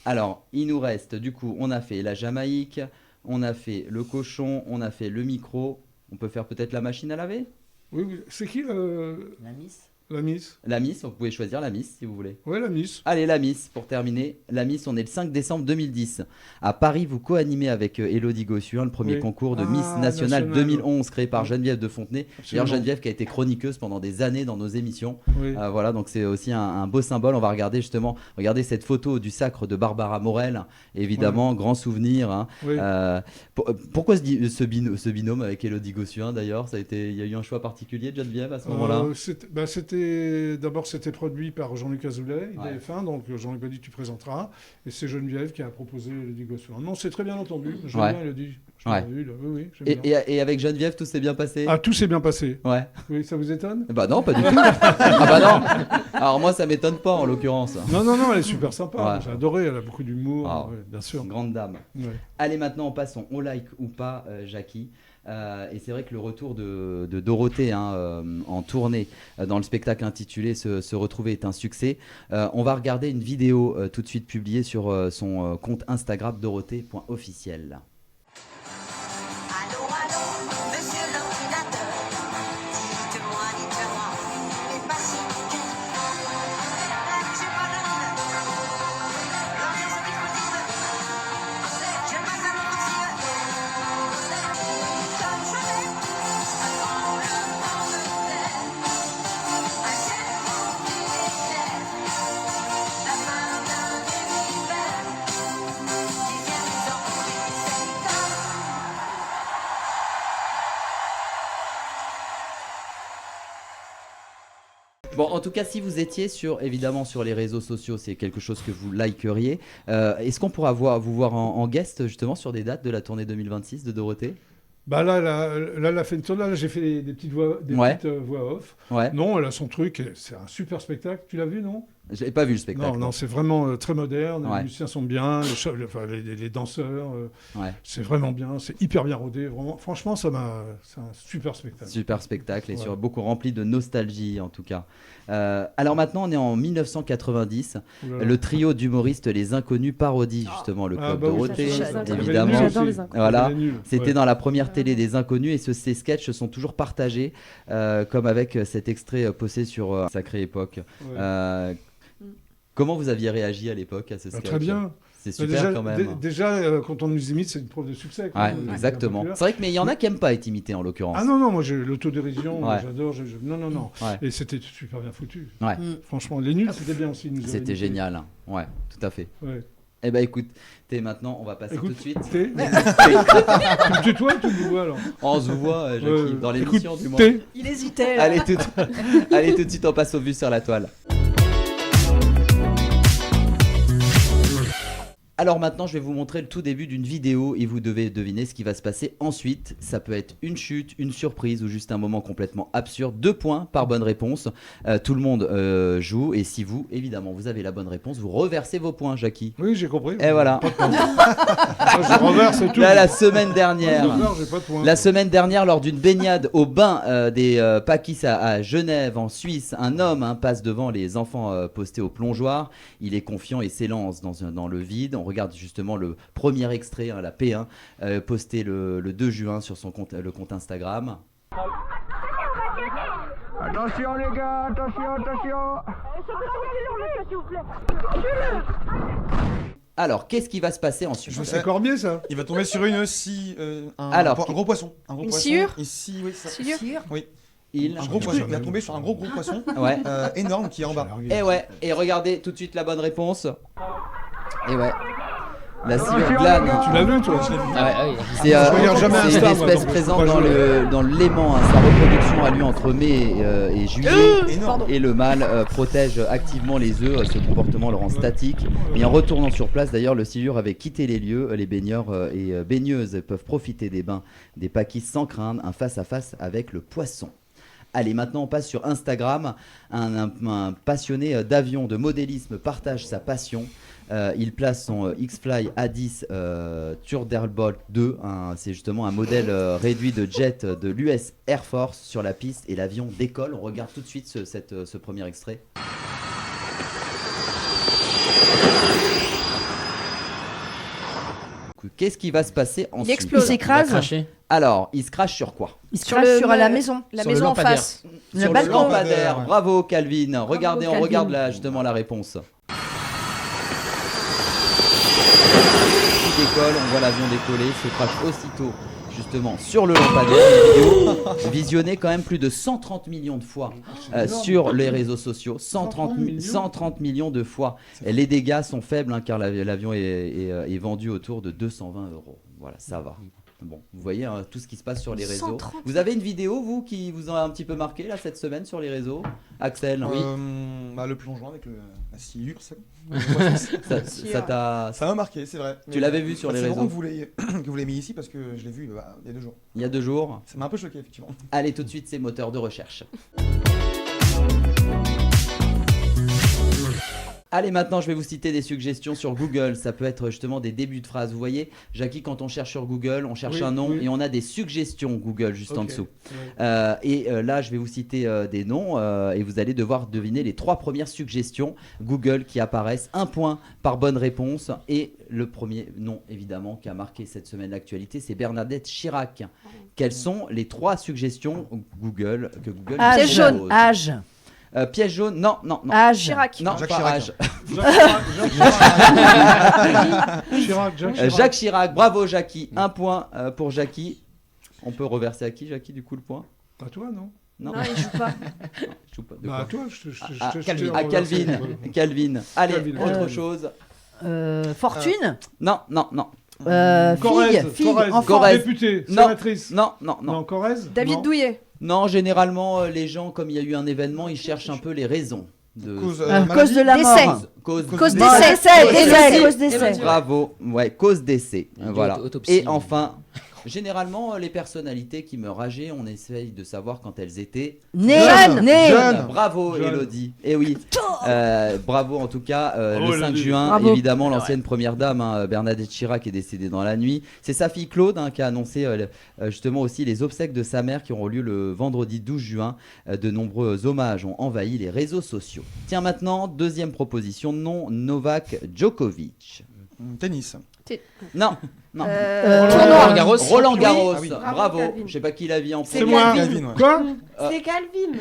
Alors, il nous reste, du coup, on a fait la Jamaïque, on a fait le cochon, on a fait le micro. On peut faire peut-être la machine à laver? Oui, c'est qui La Miss? La Miss. La Miss, vous pouvez choisir la Miss si vous voulez. Ouais, la Miss. Allez, la Miss, pour terminer. La Miss, on est le 5 décembre 2010. À Paris, vous co-animez avec Élodie Gossuin le premier concours de Miss Nationale 2011 créé par Geneviève de Fontenay. D'ailleurs, Geneviève qui a été chroniqueuse pendant des années dans nos émissions. Oui. Voilà, donc c'est aussi un beau symbole. On va regarder justement, regardez cette photo du sacre de Barbara Morel. Évidemment, grand souvenir. Hein. Oui. Pourquoi ce binôme avec Élodie Gossuin d'ailleurs? Il y a eu un choix particulier de Geneviève à ce moment-là? D'abord, c'était produit par Jean-Luc Azoulay, IDF1, donc Jean-Luc m'a dit tu présenteras, et c'est Geneviève qui a proposé Élodie Gossuin. Non, c'est très bien entendu, j'aime bien Élodie. Oui, j'aime bien. Et avec Geneviève, tout s'est bien passé? Ah, tout s'est bien passé. Ouais. Oui, ça vous étonne? Bah non, pas du tout. Ah bah non. Alors moi, ça m'étonne pas en l'occurrence. Non, elle est super sympa. Ouais. J'ai adoré, elle a beaucoup d'humour, bien sûr. Grande dame. Ouais. Allez, maintenant, passons au like ou pas, Jackie. Et c'est vrai que le retour de Dorothée en tournée dans le spectacle intitulé Se retrouver est un succès. On va regarder une vidéo tout de suite publiée sur son compte Instagram dorothée.officiel. Je Bon, en tout cas, si vous étiez évidemment sur les réseaux sociaux, c'est quelque chose que vous likeriez. Est-ce qu'on pourra vous voir en guest justement sur des dates de la tournée 2026 de Dorothée? Bah là, elle a fait une tournée. Là, j'ai fait des petites voix off. Ouais. Non, elle a son truc. C'est un super spectacle. Tu l'as vu, non? Je n'ai pas vu le spectacle. Non, c'est vraiment très moderne. Les musiciens sont bien, les danseurs. C'est vraiment bien. C'est hyper bien rodé. Vraiment, franchement, c'est un super spectacle. Super spectacle et beaucoup rempli de nostalgie en tout cas. Alors maintenant, on est en 1990. Le trio d'humoristes Les Inconnus parodie justement le Club Dorothée, évidemment. J'adore Les Inconnus. Voilà, c'était dans la première télé des Inconnus et ces sketchs sont toujours partagés, comme avec cet extrait posté sur Sacrée Époque. Comment vous aviez réagi à l'époque à ce sketch? Très bien. C'est super quand même. Déjà, quand on nous imite, c'est une preuve de succès. Ouais, exactement. C'est vrai que mais il y en a qui n'aiment pas être imités en l'occurrence. Ah non, moi j'ai l'autodérision, j'adore. Non. Ouais. Et c'était super bien foutu. Ouais. Franchement, les nuls, c'était bien aussi. C'était génial. Ouais, tout à fait. Ouais. Eh ben écoute, maintenant on va passer tout de suite. Tu tutoies ou tu me vois alors? On se voit, Jackie, dans l'émission du moins. Il hésitait. Allez, tout de suite, on passe au Vu sur la toile. Alors maintenant, je vais vous montrer le tout début d'une vidéo et vous devez deviner ce qui va se passer ensuite. Ça peut être une chute, une surprise ou juste un moment complètement absurde. 2 points par bonne réponse. Tout le monde joue et si vous, évidemment, vous avez la bonne réponse, vous reversez vos points, Jackie. Oui, j'ai compris. Et voilà. Je reverse tout. Là, la semaine dernière, lors d'une baignade au bain des Pakis à Genève, en Suisse, un homme passe devant les enfants postés au plongeoir. Il est confiant et s'élance dans le vide. On regarde justement le premier extrait, la P1, posté le 2 juin sur le compte Instagram. Attention les gars, attention. Alors, qu'est-ce qui va se passer ensuite? C'est Corbier, ça. Il va tomber sur un gros poisson. Une sciure? Ici, oui. Sciure? Oui. Il va tomber sur un gros poisson énorme qui est en bas. Et regardez tout de suite la bonne réponse. Et ouais. La sciure glane. Tu l'as vu, toi? C'est une espèce présente dans le Léman. Sa reproduction a lieu entre mai et juillet. Et le mâle protège activement les œufs. Ce comportement le rend statique. Et en retournant sur place, d'ailleurs, le sciure avait quitté les lieux. Les baigneurs et baigneuses peuvent profiter des bains des Pakis sans craindre un face-à-face avec le poisson. Allez, maintenant on passe sur Instagram. Un passionné d'avion, de modélisme partage sa passion. Il place son X-Fly A10 Thunderbolt 2. C'est justement un modèle réduit de jet de l'US Air Force sur la piste et l'avion décolle. On regarde tout de suite ce premier extrait. Qu'est-ce qui va se passer ensuite? Il explose. Il s'écrase. Alors, il se crache sur quoi? Il se crache sur la maison. La maison en face. Sur le lampadaire. Bravo Calvin. Regardez, on regarde là justement la réponse. Il décolle, on voit l'avion décoller, se crache aussitôt justement sur le lampadaire. Une vidéo visionnée quand même plus de 130 millions de fois sur les réseaux sociaux. 130 millions de fois. Et les dégâts sont faibles car l'avion est vendu autour de 220 €. Voilà, ça va. Bon, vous voyez tout ce qui se passe sur les réseaux. 130. Vous avez une vidéo, vous, qui vous a un petit peu marqué là cette semaine sur les réseaux, Axel? Oui. Le plongeon avec la sciure, ça m'a marqué, c'est vrai. Tu l'avais vu sur les réseaux? C'est bon que vous l'ayez mis ici parce que je l'ai vu il y a 2 jours. Il y a 2 jours. Ça m'a un peu choqué, effectivement. Allez, tout de suite, c'est moteur de recherche. Allez, maintenant, je vais vous citer des suggestions sur Google. Ça peut être justement des débuts de phrases. Vous voyez, Jackie, quand on cherche sur Google, on cherche un nom et on a des suggestions Google juste en dessous. Là, je vais vous citer des noms et vous allez devoir deviner les 3 premières suggestions Google qui apparaissent. 1 point par bonne réponse. Et le premier nom, évidemment, qui a marqué cette semaine l'actualité, c'est Bernadette Chirac. Quelles sont les 3 suggestions Google que Google Piège jaune. Âge. Piège jaune, non. Âge. Chirac. Non, Jacques pas Chirac. âge. Jacques Chirac, bravo Jackie. 1 point pour Jackie. On peut reverser à qui, Jackie, du coup, le point? À toi, non? Non, il joue pas. Je joue pas. À toi, à Calvin. Allez, autre chose. Fortune. Non. Corrèze, fille, enfant. Corrèze, député, sénatrice. Non. Non, Corrèze. David Douillet. Non, généralement, les gens, comme il y a eu un événement, ils cherchent un peu les raisons. Cause de la mort. Cause décès. Bravo. Ouais, cause décès. Voilà. Autopsie. Et enfin, généralement, les personnalités qui meurent âgées, on essaye de savoir quand elles étaient Jeunes. Bravo, Élodie. Et oui. Bravo en tout cas. Bravo, le 5 Élodie. juin, Bravo. évidemment, l'ancienne première dame, Bernadette Chirac, est décédée dans la nuit. C'est sa fille Claude qui a annoncé justement aussi les obsèques de sa mère qui auront lieu le vendredi 12 juin. De nombreux hommages ont envahi les réseaux sociaux. Tiens, maintenant, deuxième proposition de nom, Novak Djokovic. Tennis. Non. Roland Garros. Roland Garros. Ah oui. Bravo. Calvin. Je sais pas qui l'a vu en C'est premier. moi. Calvin, ouais. Quoi? C'est Calvin.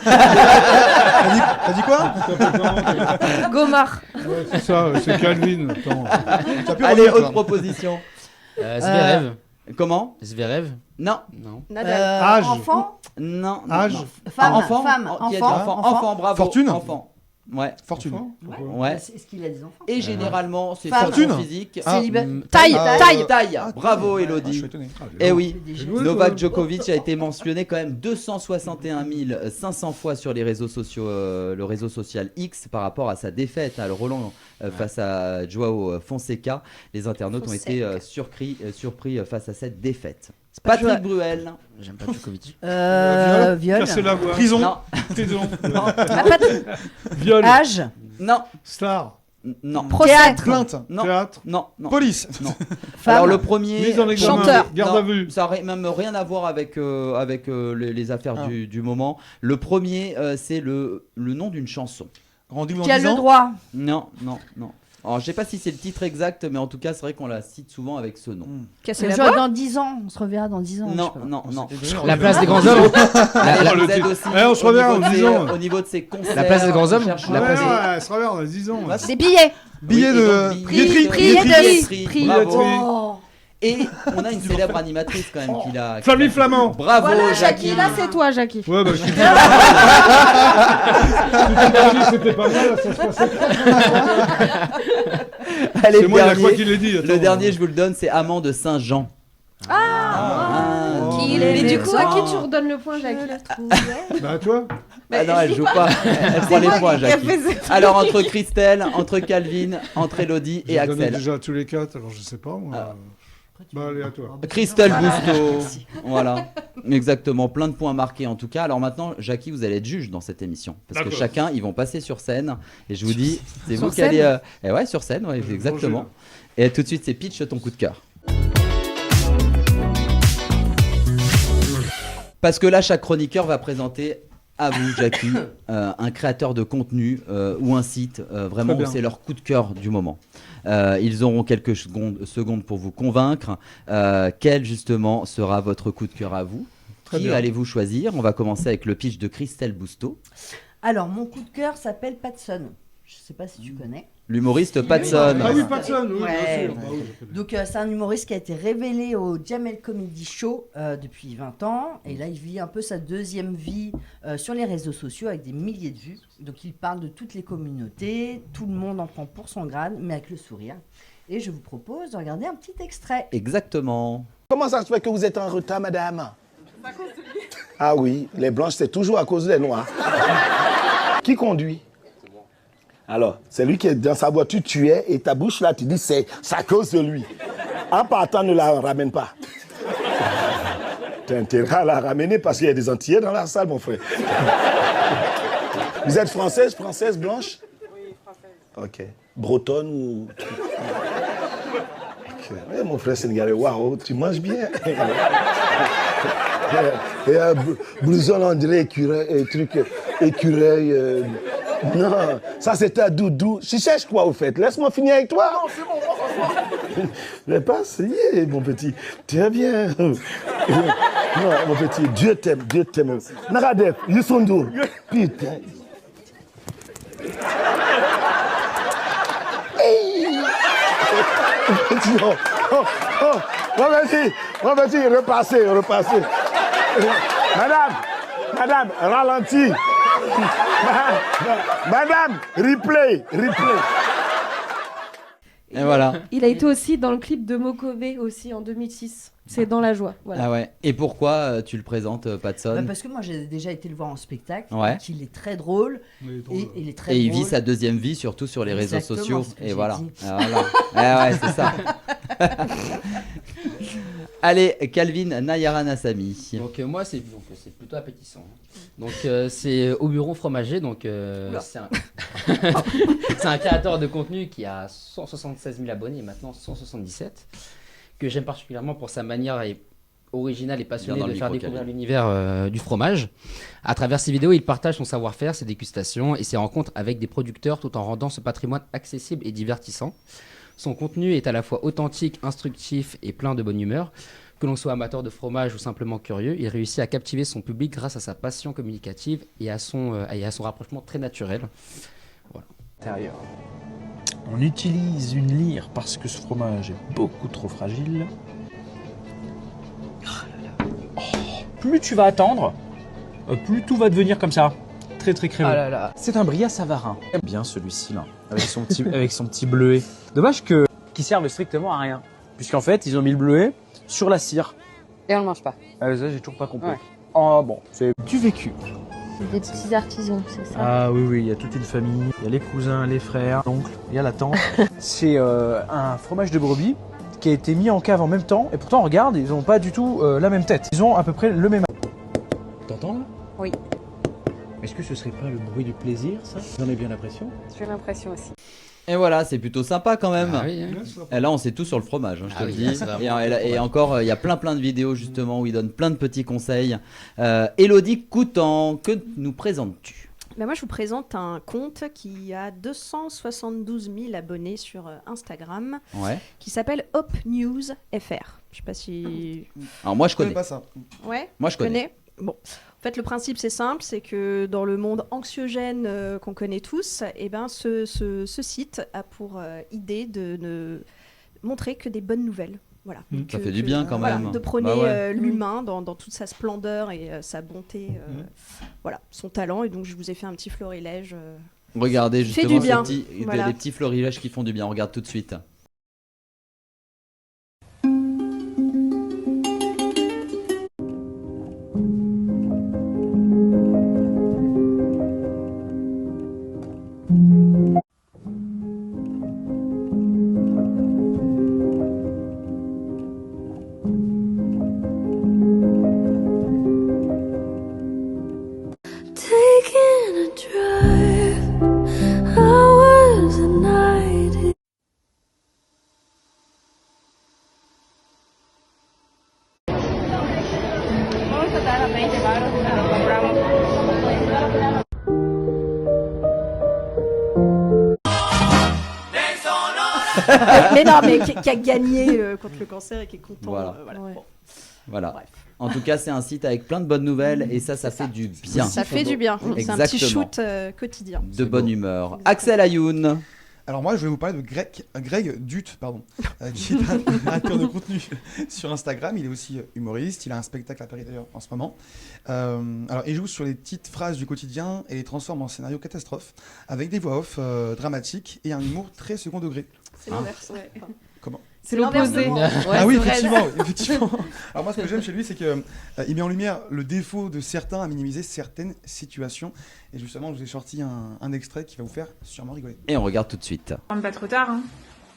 T'as dit quoi? Gomard. Ouais, c'est ça, c'est Calvin. Attends. Tu as pu Allez, revenir, autre toi. proposition. Zverev. Comment? Zverev. Non. Non. Nadal. Âge. Enfant. Non. Âge. non. Femme. Enfant. Femme. Qui a dit enfant, bravo. Fortune. Enfant. Ouais. Fortune. Ouais. Est-ce qu'il a des enfants? Et généralement, c'est Femme. fortune Fortune. physique. Taille. Taille. Bravo, Je Élodie. suis étonné. Eh oui, joué, Novak toi. Djokovic a été mentionné quand même 261 500 fois sur les réseaux sociaux, le réseau social X par rapport à sa défaite à Roland face à Joao Fonseca. Les internautes ont été surpris face à cette défaite. Patrick Bruel. J'aime pas Djokovic. Viol. Casser la voix. Prison. Non, Prison. Viol. Âge. non, Star. non, Théâtre. Plainte. non, Théâtre. non, non. Police. Femme. Alors le premier Mise en examen. Chanteur. Garde Non, à vue. ça n'a même rien à voir avec, les affaires du moment. Le premier, c'est le nom d'une chanson. Rendez-vous Qui dans a 10 le ans. droit. Non. Alors je sais pas si c'est le titre exact, mais en tout cas c'est vrai qu'on la cite souvent avec ce nom. Casser On la voix. dans 10 ans. On se reverra dans 10 ans. Non, je sais pas. non. La place des grands hommes. Elle le vous aide titre. aussi Eh, on se reverra au niveau en de 10 ses- ans. Au niveau de ses concerts. La place des grands hommes. on cherche La la place Ouais, des- place. ouais, se reverra dans 10 ans. Des billets. Billet Oui, et de. donc, Billetterie. billetterie. Bravo. Oh. Et on a une célèbre animatrice quand même qui l'a. Flavie Flamand. Bravo Voilà, Jackie. Jackie, là c'est toi, Jackie. Ouais, bah, je suis c'était pas mal, ça se passait Allez, C'est moi, il y a le quoi dernier, qu'il ait dit. le attends. dernier, je vous le donne, c'est Amand de Saint-Jean. Mais du coup, à qui tu redonnes le point, Jackie? Bah, toi. Ah non, elle joue pas. Elle prend les points, Jackie. Alors entre Christelle, entre Calvin, entre Elodie et J'ai donné Axel. déjà tous les 4, alors je sais pas, moi. Bah, allez, à toi. Christelle Bousteau. Voilà. Exactement. Plein de points marqués en tout cas. Alors maintenant, Jackie, vous allez être juge dans cette émission. Parce que D'accord. chacun, ils vont passer sur scène. Et je vous dis, c'est Sur vous qui allez. scène Et ouais, sur scène, ouais, exactement. Et tout de suite, c'est pitch ton coup de cœur. Parce que là, chaque chroniqueur va présenter à vous, Jackie, un créateur de contenu ou un site, vraiment, Très bien. c'est leur coup de cœur du moment. Ils auront quelques secondes pour vous convaincre. Quel, justement, sera votre coup de cœur à vous? Très Qui bien. allez-vous choisir? On va commencer avec le pitch de Christelle Bousteau. Alors, mon coup de cœur s'appelle Patson. Je sais pas si tu connais. L'humoriste Patson. Ah oui, Patson, oui, Ouais. bien sûr. Bah oui, je connais. Donc, c'est un humoriste qui a été révélé au Jamel Comedy Show depuis 20 ans. Et là, il vit un peu sa deuxième vie sur les réseaux sociaux avec des milliers de vues. Donc, il parle de toutes les communautés. Tout le monde en prend pour son grade, mais avec le sourire. Et je vous propose de regarder un petit extrait. Exactement. Comment ça se fait que vous êtes en retard, madame? Ah oui, les blanches, c'est toujours à cause des noirs. Qui conduit? Alors, c'est lui qui est dans sa voiture, tu es, et ta bouche là, tu dis, c'est à cause de lui. En partant, ne la ramène pas. Tu as intérêt à la ramener parce qu'il y a des Antillais dans la salle, mon frère. Vous êtes française, blanche? Oui, française. Ok. Bretonne ou... Ouais, mon frère sénégalais, waouh, tu manges bien. Et un blouson, on dirait écureuil. Non, ça c'était un doudou. Tu cherches quoi au fait? Laisse-moi finir avec toi. Non, c'est bon. Mais pas essayer, mon petit. Très bien. Non, mon petit, Dieu t'aime, Dieu t'aime. Naradef, Yusundu. Putain. Hey. Non. Vas-y, repassez. Madame, ralentis. Madame, replay. Et voilà. Il a été aussi dans le clip de Mokobé aussi en 2006. C'est dans la joie. Voilà. Ah ouais. Et pourquoi tu le présentes, Patson? Parce que moi j'ai déjà été le voir en spectacle, Ouais. qu'il est très drôle. Et il est très Et il drôle. vit sa deuxième vie, surtout sur les réseaux Exactement, sociaux. ce que Et j'ai voilà. dit. Ah ouais, c'est ça. Allez, Calvin Nayaran Assami. Donc moi c'est plutôt appétissant. Donc c'est Auburon Fromager, donc c'est un... c'est un créateur de contenu qui a 176 000 abonnés et maintenant 177, que j'aime particulièrement pour sa manière originale et passionnée de faire découvrir l'univers du fromage. À travers ses vidéos, il partage son savoir-faire, ses dégustations et ses rencontres avec des producteurs tout en rendant ce patrimoine accessible et divertissant. Son contenu est à la fois authentique, instructif et plein de bonne humeur. Que l'on soit amateur de fromage ou simplement curieux, il réussit à captiver son public grâce à sa passion communicative et à son rapprochement très naturel. Voilà. On utilise une lyre parce que ce fromage est beaucoup trop fragile. Oh, plus tu vas attendre, plus tout va devenir comme ça. Très très crémeux. Ah là là. C'est un Bria Savarin. J'aime bien celui-ci là, avec son petit bleuet. Dommage qu'il serve strictement à rien. Puisqu'en fait, ils ont mis le bleuet sur la cire. Et on le mange pas. Ça, j'ai toujours pas compris. Ouais. Oh bon, c'est du vécu. Des petits artisans, c'est ça? Ah oui, il y a toute une famille. Il y a les cousins, les frères, l'oncle, il y a la tante. C'est un fromage de brebis qui a été mis en cave en même temps. Et pourtant, regarde, ils n'ont pas du tout la même tête. Ils ont à peu près le même... T'entends là? Oui. Est-ce que ce serait pas le bruit du plaisir, ça? J'en ai bien l'impression. J'ai l'impression aussi. Et voilà, c'est plutôt sympa quand même. Ah oui, hein. Et là, on sait tout sur le fromage, hein, je te le dis. c'est vraiment Et encore, il y a plein de vidéos justement où il donne plein de petits conseils. Élodie Coutan, que nous présentes-tu? Moi, je vous présente un compte qui a 272 000 abonnés sur Instagram, qui s'appelle Hop News FR. Je sais pas si... Alors moi, je connais. pas ça. Ouais. Moi, je connais. Bon, en fait, le principe c'est simple, c'est que dans le monde anxiogène qu'on connaît tous, eh ben, ce site a pour idée de ne montrer que des bonnes nouvelles. Voilà. Ça fait du bien quand même. Voilà, de prôner l'humain dans toute sa splendeur et sa bonté, voilà, son talent. Et donc je vous ai fait un petit florilège. Regardez fait justement du bien. les petits florilèges qui font du bien. On regarde tout de suite. Taking a drive, hours a night. Vamos a dar a 20 baros, lo compramos. Mais non, mais qui a gagné contre le cancer et qui est content. Voilà. Bon. Voilà. En tout cas, c'est un site avec plein de bonnes nouvelles et ça fait du bien. Ça fait du bien. C'est un petit shoot quotidien. De bonne humeur. Axel Ayoun. Alors moi, je vais vous parler de Greg Dutt, qui est un créateur de contenu sur Instagram. Il est aussi humoriste. Il a un spectacle à Paris d'ailleurs en ce moment. Alors, il joue sur les petites phrases du quotidien et les transforme en scénario catastrophe avec des voix off dramatiques et un humour très second degré. C'est l'inverse. Comment? C'est l'opposé. Ah oui, effectivement. Alors moi, ce que j'aime chez lui, c'est qu'il met en lumière le défaut de certains à minimiser certaines situations. Et justement, je vous ai sorti un extrait qui va vous faire sûrement rigoler. Et on regarde tout de suite. On pas trop tard, hein.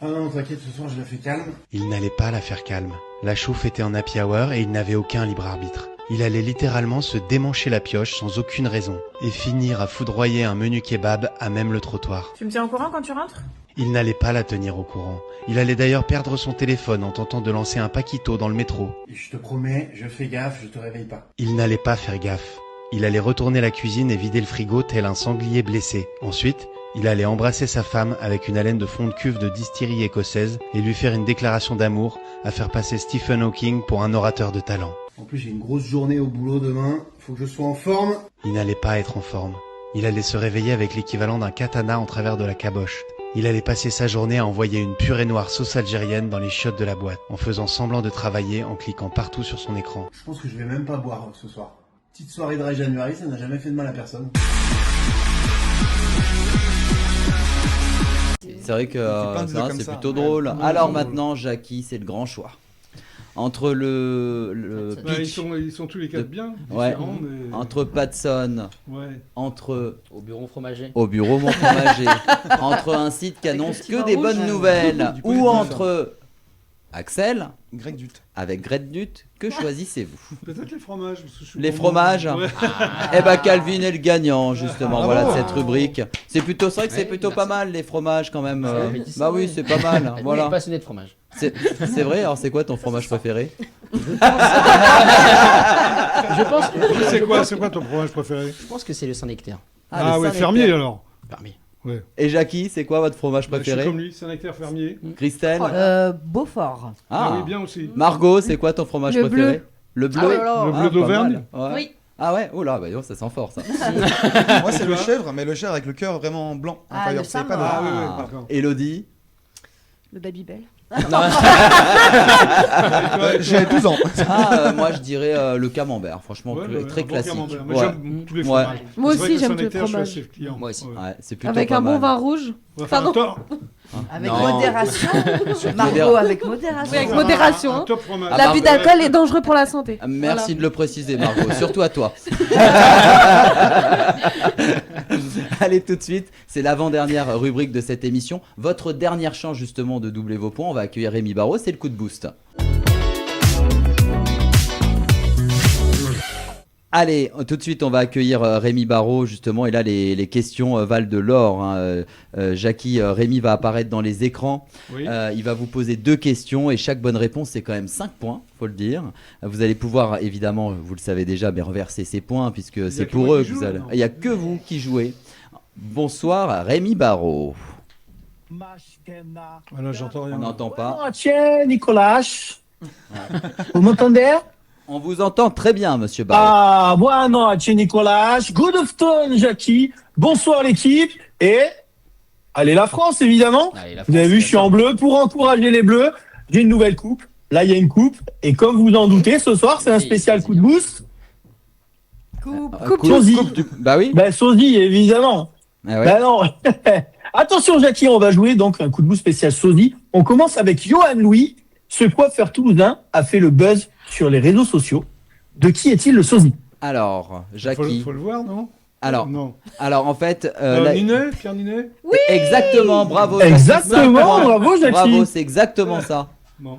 Ah non, t'inquiète, ce soir je la fais calme. Il n'allait pas la faire calme. La chouffe était en happy hour et il n'avait aucun libre arbitre. Il allait littéralement se démancher la pioche sans aucune raison et finir à foudroyer un menu kebab à même le trottoir. Tu me tiens au courant quand tu rentres? Il n'allait pas la tenir au courant. Il allait d'ailleurs perdre son téléphone en tentant de lancer un paquito dans le métro. Je te promets, je fais gaffe, je te réveille pas. Il n'allait pas faire gaffe. Il allait retourner la cuisine et vider le frigo tel un sanglier blessé. Ensuite, il allait embrasser sa femme avec une haleine de fond de cuve de distillerie écossaise et lui faire une déclaration d'amour à faire passer Stephen Hawking pour un orateur de talent. En plus, j'ai une grosse journée au boulot demain. Faut que je sois en forme. Il n'allait pas être en forme. Il allait se réveiller avec l'équivalent d'un katana en travers de la caboche. Il allait passer sa journée à envoyer une purée noire sauce algérienne dans les chiottes de la boîte, en faisant semblant de travailler, en cliquant partout sur son écran. Je pense que je vais même pas boire ce soir. Petite soirée dry January, ça n'a jamais fait de mal à personne. C'est vrai que plein de jeux comme c'est ça. plutôt drôle. Alors maintenant, Jackie, c'est le grand choix. Entre le Bah, pitch ils sont tous les quatre bien. Ouais. différents, mais- Entre Patson, Ouais. entre Au bureau fromager. au bureau Montfromager, entre un site qui annonce que des bonnes nouvelles, Du ou politique, entre Axel Greg Dut. avec Greg Dut, que choisissez-vous? Peut-être les fromages. Parce que je suis Les gourmand. fromages. Ouais. Eh ben Calvin est le gagnant justement, Ah, voilà, de bravo. cette rubrique. C'est plutôt, c'est vrai que c'est Ouais, plutôt merci. pas mal les fromages quand même. Mais dis ça, Bah oui, ouais. c'est pas mal. Je Voilà. suis passionné de fromage. C'est vrai. Alors c'est quoi ton fromage préféré? C'est quoi ton fromage préféré? Je pense que c'est le Saint-Nectaire. Ah, le ouais, Saint-Nectaire. fermier alors. Fermier. Ouais. Et Jackie, c'est quoi votre fromage Bah, je suis préféré? comme lui, Saint-Nectaire fermier. Christelle? Beaufort. Ah oui, bien aussi. Margot, c'est quoi ton fromage Le préféré? bleu. Le bleu. Ah ouais, alors. Le bleu pas d'Auvergne. mal. Ouais. Oui. Ah ouais, oh là, bah, ça sent fort ça. Moi, c'est le chèvre, mais le chèvre avec le cœur vraiment blanc à Ah, l'intérieur. le C'est pas saumon. le. Ah oui, oui, Ah. d'accord. Elodie? Le Babybel. J'ai 12 ans. Moi je dirais le camembert, franchement Ouais, très un bon classique. camembert. Moi, Ouais. j'aime tous les Ouais. fromages. Moi C'est vrai aussi, que j'aime tous les Saint-Nectaire, je suis fromages. assez client. Moi aussi. Ouais, c'est plutôt Avec pas un bon mal. vin rouge. On va faire un Pardon. top. Avec Non. modération. Modération. Margot, avec modération. Oui, avec On va faire modération, un hein. top fromage. Ah, L'abus Margot. d'alcool est dangereux pour la santé. Merci de le préciser Margot, surtout à toi. Allez tout de suite, c'est l'avant-dernière rubrique de cette émission. Votre dernière chance justement de doubler vos points. On va accueillir Rémi Barraud, c'est le coup de boost. Allez, tout de suite, on va accueillir Rémi Barraud, justement. Et là, les questions valent de l'or. Hein. Jackie, Rémi va apparaître dans les écrans. Oui. Il va vous poser 2 questions. Et chaque bonne réponse, c'est quand même 5 points, faut le dire. Vous allez pouvoir, évidemment, vous le savez déjà, mais reverser ces points, puisque c'est que pour moi eux qui que vous joue, allez... non Il n'y a que vous qui jouez. Bonsoir, Rémi Barraud. Voilà, j'entends rien. On n'entend pas. Tiens, Nicolas. Vous m'entendez? On vous entend très bien, monsieur Barraud. Ah, buona notte, Nicolas. Good afternoon, Jackie. Bonsoir, l'équipe. Et, allez, la France, évidemment. Allez, la Vous avez France, vu, je suis en bleu. Pour encourager les bleus, j'ai une nouvelle coupe. Là, il y a une coupe. Et comme vous en doutez, ce soir, c'est un spécial coup de boost. Coupe Sosie. Bah oui. Ben, sosie, évidemment. Ah ouais. Ben non. Attention, Jackie, on va jouer donc un coup de boost spécial sosie. On commence avec Johan Louis. Ce coiffeur toulousain a fait le buzz sur les réseaux sociaux. De qui est-il le sosie? Alors, Jackie. Faut le voir, non? Alors, Non. alors en fait, Ninet, Pierre Ninet? Oui. Exactement, bravo. Exactement, Jackie. bravo, Jackie. Bravo, c'est exactement ça. Bon.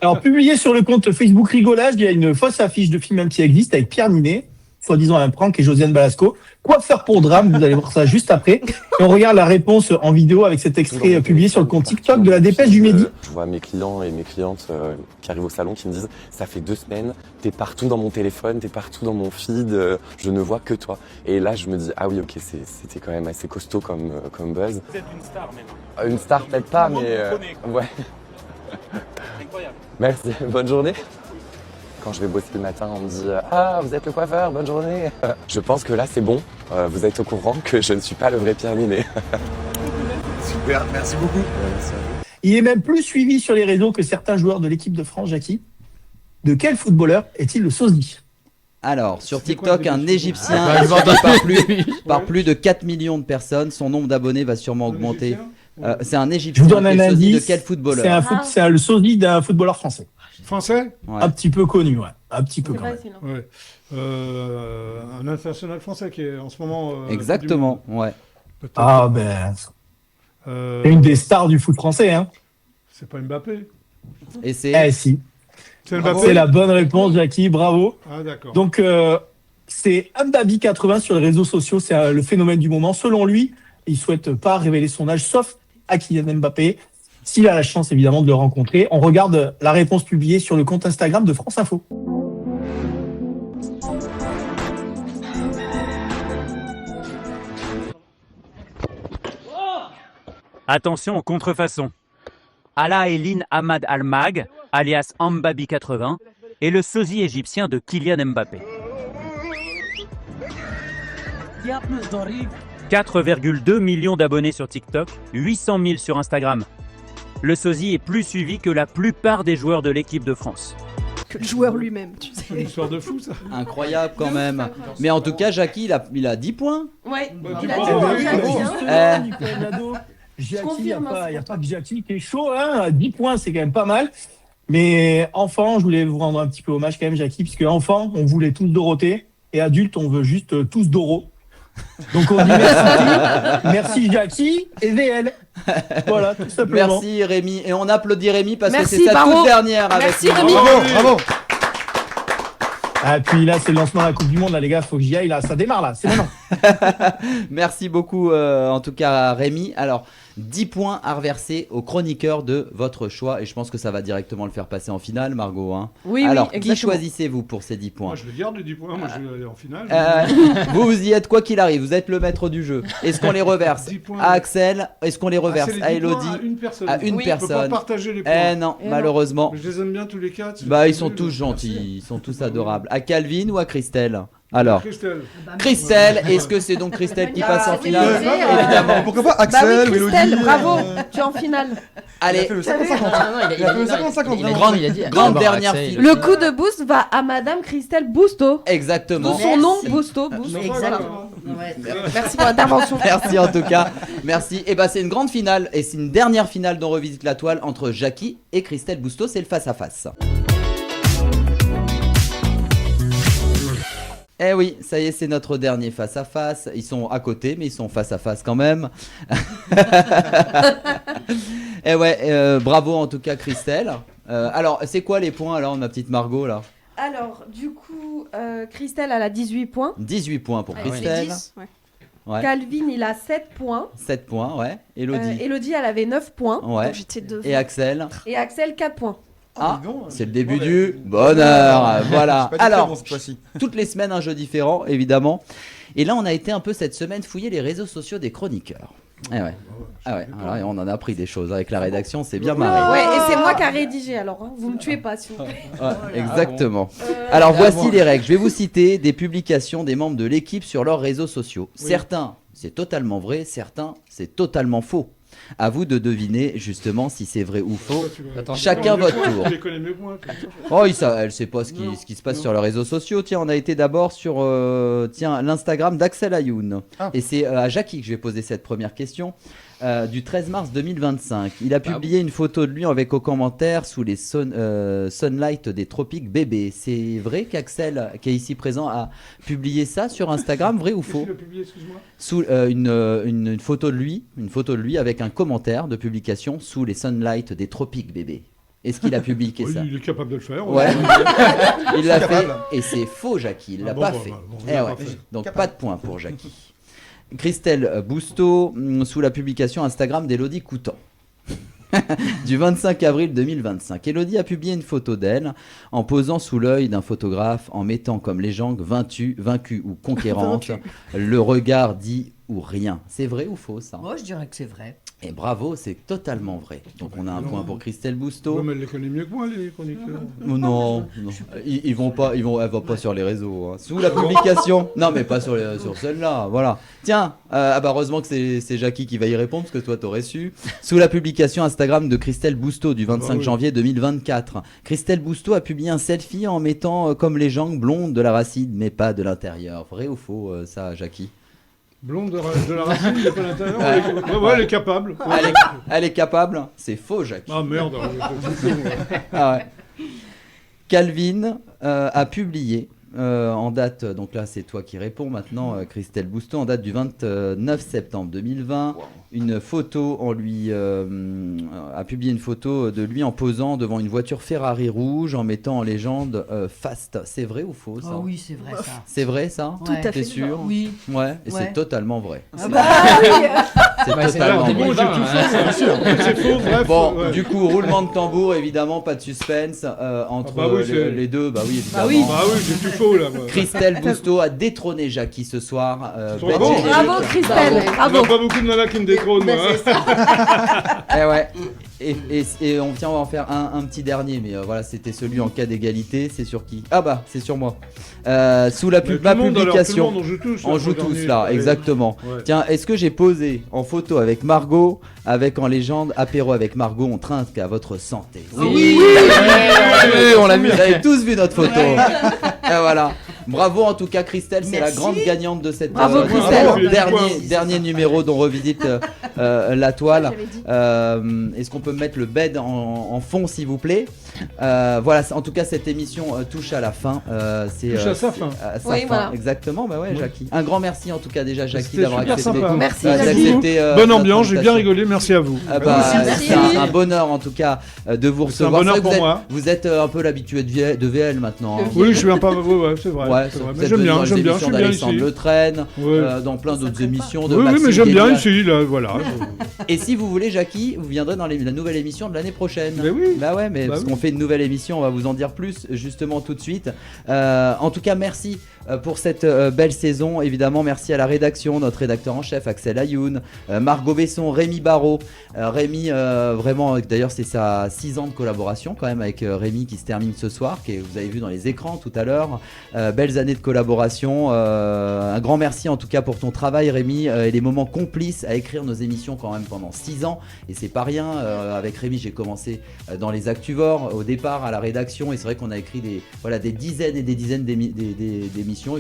Alors, publié sur le compte Facebook Rigolage, il y a une fausse affiche de film qui existe avec Pierre Ninet, soi-disant un prank, et Josiane Balasco. Coiffeur pour drame, vous allez voir ça juste après. Et on regarde la réponse en vidéo avec cet extrait publié sur le compte TikTok de la Dépêche du Midi. Je vois mes clients et mes clientes qui arrivent au salon qui me disent « Ça fait 2 semaines, t'es partout dans mon téléphone, t'es partout dans mon feed, je ne vois que toi. » Et là, je me dis « Ah oui, ok, c'était quand même assez costaud comme buzz. » Vous êtes une star même. Une star peut-être pas, mais... ouais. Incroyable. Merci, bonne journée. Quand je vais bosser le matin, on me dit « Ah, vous êtes le coiffeur, bonne journée. » Je pense que là, c'est bon. Vous êtes au courant que je ne suis pas le vrai Pierre Ninet. Super, merci beaucoup. Il est même plus suivi sur les réseaux que certains joueurs de l'équipe de France, Jackie. De quel footballeur est-il le sosie? Alors, sur C'était quoi, TikTok, un le Égyptien Ah, est suivi par plus de 4 millions de personnes. Son nombre d'abonnés va sûrement augmenter. C'est un Je Égyptien. vous donne un qui est sosie indice. de quel footballeur? C'est le sosie d'un footballeur français. Français? Ouais. Un petit peu connu, ouais. Un petit peu C'est quand même. facile, hein. Ouais. Un international français qui est en ce moment. Exactement, ouais. Peut-être. Ah ben, Euh, c'est une des stars du foot français, hein. C'est pas Mbappé. Et c'est. Eh si. C'est Bravo. Mbappé. C'est la bonne réponse, Jackie, bravo. Ah d'accord. Donc, c'est Mbappé80 sur les réseaux sociaux, c'est le phénomène du moment. Selon lui, il souhaite pas révéler son âge, sauf à Kylian Mbappé, s'il a la chance évidemment de le rencontrer. On regarde la réponse publiée sur le compte Instagram de France Info. Attention aux contrefaçons. Alaa Eline Ahmad Al-Mag, alias Mbabi80, est le sosie égyptien de Kylian Mbappé. 4,2 millions d'abonnés sur TikTok, 800 000 sur Instagram. Le sosie est plus suivi que la plupart des joueurs de l'équipe de France. Que le joueur lui-même, tu sais. C'est une histoire de fou ça. Incroyable quand même. Mais en tout cas, Jackie, il a 10 points. Ouais. Bah, Il tu a vois, dit ouais, bon, ouais, Jackie, ouais. hein. Jackie, il n'y a pas que Jackie qui est chaud, hein. 10 points, c'est quand même pas mal. Mais enfant, je voulais vous rendre un petit peu hommage quand même, Jackie, puisque enfant, on voulait tous Dorothée, et adulte, on veut juste tous Doro. Donc on dit merci Jackie et VL. Voilà, tout simplement. Merci Rémi. Et on applaudit Rémi parce Merci, que c'est sa Baro. toute dernière avec Merci, nous. Rémi. Bravo. Ah, puis là, c'est le lancement de la Coupe du Monde, là, les gars, faut que j'y aille, là, ça démarre, là, c'est maintenant. Merci beaucoup, en tout cas, Rémi. Alors, 10 points à reverser au chroniqueur de votre choix. Et je pense que ça va directement le faire passer en finale, Margot. Hein. Oui, alors, oui, qui exactement. choisissez-vous pour ces 10 points? Moi, je les garde les 10 points. Moi, je vais aller en finale. Vous y êtes quoi qu'il arrive. Vous êtes le maître du jeu. Est-ce qu'on les reverse 10 points, à Axel? Est-ce qu'on les reverse c'est les à 10 points Elodie? à une personne. À une Oui. On peut pas personne. partager les points. Eh non, malheureusement. Je les aime bien tous les 4. Bah, ils sont tous gentils. Ils sont tous adorables. À Calvin ou à Christelle? Alors, Christelle, est-ce que c'est donc Christelle qui passe en finale? Évidemment. Pourquoi pas Bah oui, Axel ou Christelle, Elodie bravo, tu es en finale. Allez, Il a fait le 50-50. Il a fait le 50-50. grande dernière finale. Le coup de boost va à Madame Christelle Bousteau. Exactement. D'où son nom, Bousteau. Exactement. Merci pour l'intervention. Merci en tout cas. Merci. Et bah c'est une grande finale et c'est une dernière finale dont revisite la toile entre Jackie et Christelle Bousteau. C'est le face à face. Eh oui, ça y est, c'est notre dernier face à face. Ils sont à côté, mais ils sont face à face quand même. Eh ouais, bravo en tout cas Christelle. Alors, c'est quoi les points alors, ma petite Margot là? Alors, du coup, Christelle, elle a 18 points. 18 points pour Avec Christelle. 10, ouais. Ouais. Calvin, il a 7 points. 7 points, ouais. Elodie. Elodie, elle avait 9 points. Ouais. Donc j'étais devant. Et Axel. Et Axel, 4 points. Ah, c'est le début du bonheur. Voilà. C'est pas Alors, bon cette fois-ci. toutes les semaines, un jeu différent, évidemment. Et là, on a été un peu cette semaine fouiller les réseaux sociaux des chroniqueurs. Eh ouais. Ah ouais. Alors, on en a appris des choses avec la rédaction, c'est bien marré. Ouais, et c'est moi qui a rédigé alors. Hein. Vous me tuez pas, s'il vous plaît. Ouais, exactement. Alors, voici les règles. Je vais vous citer des publications des membres de l'équipe sur leurs réseaux sociaux. Oui. Certains, c'est totalement vrai. Certains, c'est totalement faux. À vous de deviner justement si c'est vrai ou faux. Chacun votre tour. Tu les connais mieux que moi. Oh, elle sait pas ce qui se passe sur les réseaux sociaux. Tiens, on a été d'abord sur l'Instagram d'Axel Ayoun. Et c'est à Jackie que je vais poser cette première question. Du 13 mars 2025. Il a publié une photo de lui avec au commentaire sous les sunlight des tropiques bébés. C'est vrai qu'Axel, qui est ici présent, a publié ça sur Instagram, vrai ou faux? Qu'est-ce qu'il a publié, excuse-moi? Sous une photo de lui avec un commentaire de publication sous les sunlight des tropiques bébés. Est-ce qu'il a publié Oui, ça? il est capable de le faire. Ouais. Il l'a fait capable. et c'est faux, Jackie. Il l'a bon, pas bon, fait. bon, Eh il l'a ouais. pas fait. Donc pas de point pour Jackie. Christelle Bousteau sous la publication Instagram d'Elodie Coutan. Du 25 avril 2025. Elodie a publié une photo d'elle en posant sous l'œil d'un photographe en mettant comme légende vaincue ou conquérante. Le regard dit ou rien. C'est vrai ou faux ça? Moi, je dirais que c'est vrai. Et bravo, c'est totalement vrai. Donc on a un point pour Christelle Bousteau. Ouais, mais elle les connaît mieux que moi, les chroniqueurs. Oh non, non. Elle va pas sur les réseaux. Hein. Sous la publication. Non, mais pas sur celle-là. Voilà. Tiens, heureusement que c'est Jackie qui va y répondre parce que toi t'aurais su. Sous la publication Instagram de Christelle Bousteau du 25 janvier 2024. Christelle Bousteau a publié un selfie en mettant comme les jambes blondes de la racine, mais pas de l'intérieur. Vrai ou faux ça, Jackie? Blonde de la racine, il n'est pas à l'intérieur. Ouais, elle est capable. Ouais. Elle est capable. C'est faux, Jackie. Ah merde. Ah ouais. Calvin a publié en date, donc là c'est toi qui réponds maintenant, Christelle Bousteau, en date du 29 septembre 2020, une photo a publié une photo de lui en posant devant une voiture Ferrari rouge en mettant en légende Fast. C'est vrai ou faux ça? Ah oui, c'est vrai ça. C'est vrai ça? Tout à fait. T'es sûr? Oui. Ouais, et Ouais. c'est totalement vrai. Ah bah oui. C'est Ouais, totalement c'est vrai. bon, j'ai tout fait, bien sûr. C'est faux, bref. Bon, Ouais. du coup, roulement de tambour, évidemment, pas de suspense entre Ah bah oui, les deux. Bah oui, évidemment. Bah oui, j'ai tout faux là. Moi. Christelle Bousteau a détrôné Jackie ce soir. Bravo. Bravo, Christelle. Il n'y Bravo. a pas beaucoup de nanas qui me détrônent, moi. Eh ouais. Et on va en faire un petit dernier, mais voilà, c'était celui en cas d'égalité. C'est sur qui? Ah bah, c'est sur moi. Sous la Mais tout ma le monde, alors, publication. tout le monde, on joue tous, On là, joue pour le tous dernier. là, Allez. exactement. Ouais. Tiens, est-ce que j'ai posé en photo avec Margot, avec en légende apéro avec Margot, on trinque à votre santé? Oui. On l'a vu. Vous avez tous vu notre photo. Et voilà. Bravo en tout cas Christelle, c'est la Merci. grande gagnante de cette Bravo, Christelle. dernier numéro dont revisite la toile. j'avais dit. Est-ce qu'on peut mettre le bed en fond, s'il vous plaît? Voilà, en tout cas, cette émission touche à la fin. Touche à sa fin. À sa Oui, fin. voilà. Exactement, bah ouais, Jackie. Un grand merci en tout cas déjà, Jackie, C'était d'avoir super accepté. sympa. Merci, d'accepter, Bonne notre ambiance, j'ai bien invitation. rigolé, merci à vous. C'est un bonheur en tout cas de vous C'est un recevoir. bonheur C'est vrai que pour moi. Vous êtes un peu l'habitué de VL maintenant. hein. Oui, je suis un peu. Ouais, c'est vrai. Ouais, c'est vrai. vous Mais êtes j'aime venu dans bien, les j'aime bien, je émissions suis bien d'Alexandre ici. Le Train, Ouais. dans plein d'autres émissions de Oui, Maxime mais j'aime bien Guélia. ici, là, voilà. Et si vous voulez, Jackie, vous viendrez dans la nouvelle émission de l'année prochaine. Mais oui. Bah ouais, mais Bah parce oui. qu'on fait une nouvelle émission, on va vous en dire plus justement tout de suite. En tout cas, merci pour cette belle saison. Évidemment, merci à la rédaction, notre rédacteur en chef Axel Ayoun, Margot Besson, Rémi Barrault. Rémi, vraiment, d'ailleurs, c'est sa 6 ans de collaboration quand même avec Rémi qui se termine ce soir, que vous avez vu dans les écrans tout à l'heure. Belles années de collaboration. Un grand merci en tout cas pour ton travail, Rémi, et les moments complices à écrire nos émissions quand même pendant 6 ans. Et c'est pas rien. Avec Rémi, j'ai commencé dans les Actuvores au départ à la rédaction, et c'est vrai qu'on a écrit des dizaines et des dizaines d'émissions.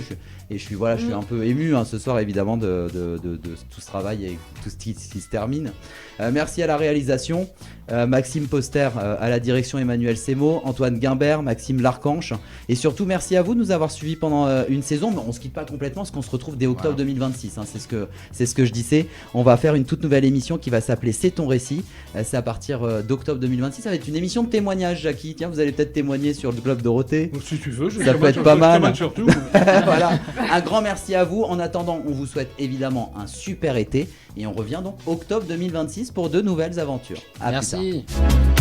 Et je suis un peu ému ce soir évidemment de tout ce travail et tout ce qui se termine. Merci à la réalisation, Maxime Poster à la direction, Emmanuel Semo, Antoine Guimbert, Maxime Larcanche, et surtout merci à vous de nous avoir suivis pendant une saison. Mais on se quitte pas complètement parce qu'on se retrouve dès octobre 2026. C'est ce que je disais. On va faire une toute nouvelle émission qui va s'appeler C'est ton récit. C'est à partir d'octobre 2026. Ça va être une émission de témoignage, Jackie. Tiens, vous allez peut-être témoigner sur le Globe Dorothée. Si tu veux, ça peut être pas mal. Surtout. Voilà. Un grand merci à vous. En attendant, on vous souhaite évidemment un super été et on revient donc octobre 2026 pour de nouvelles aventures. À plus tard. Merci.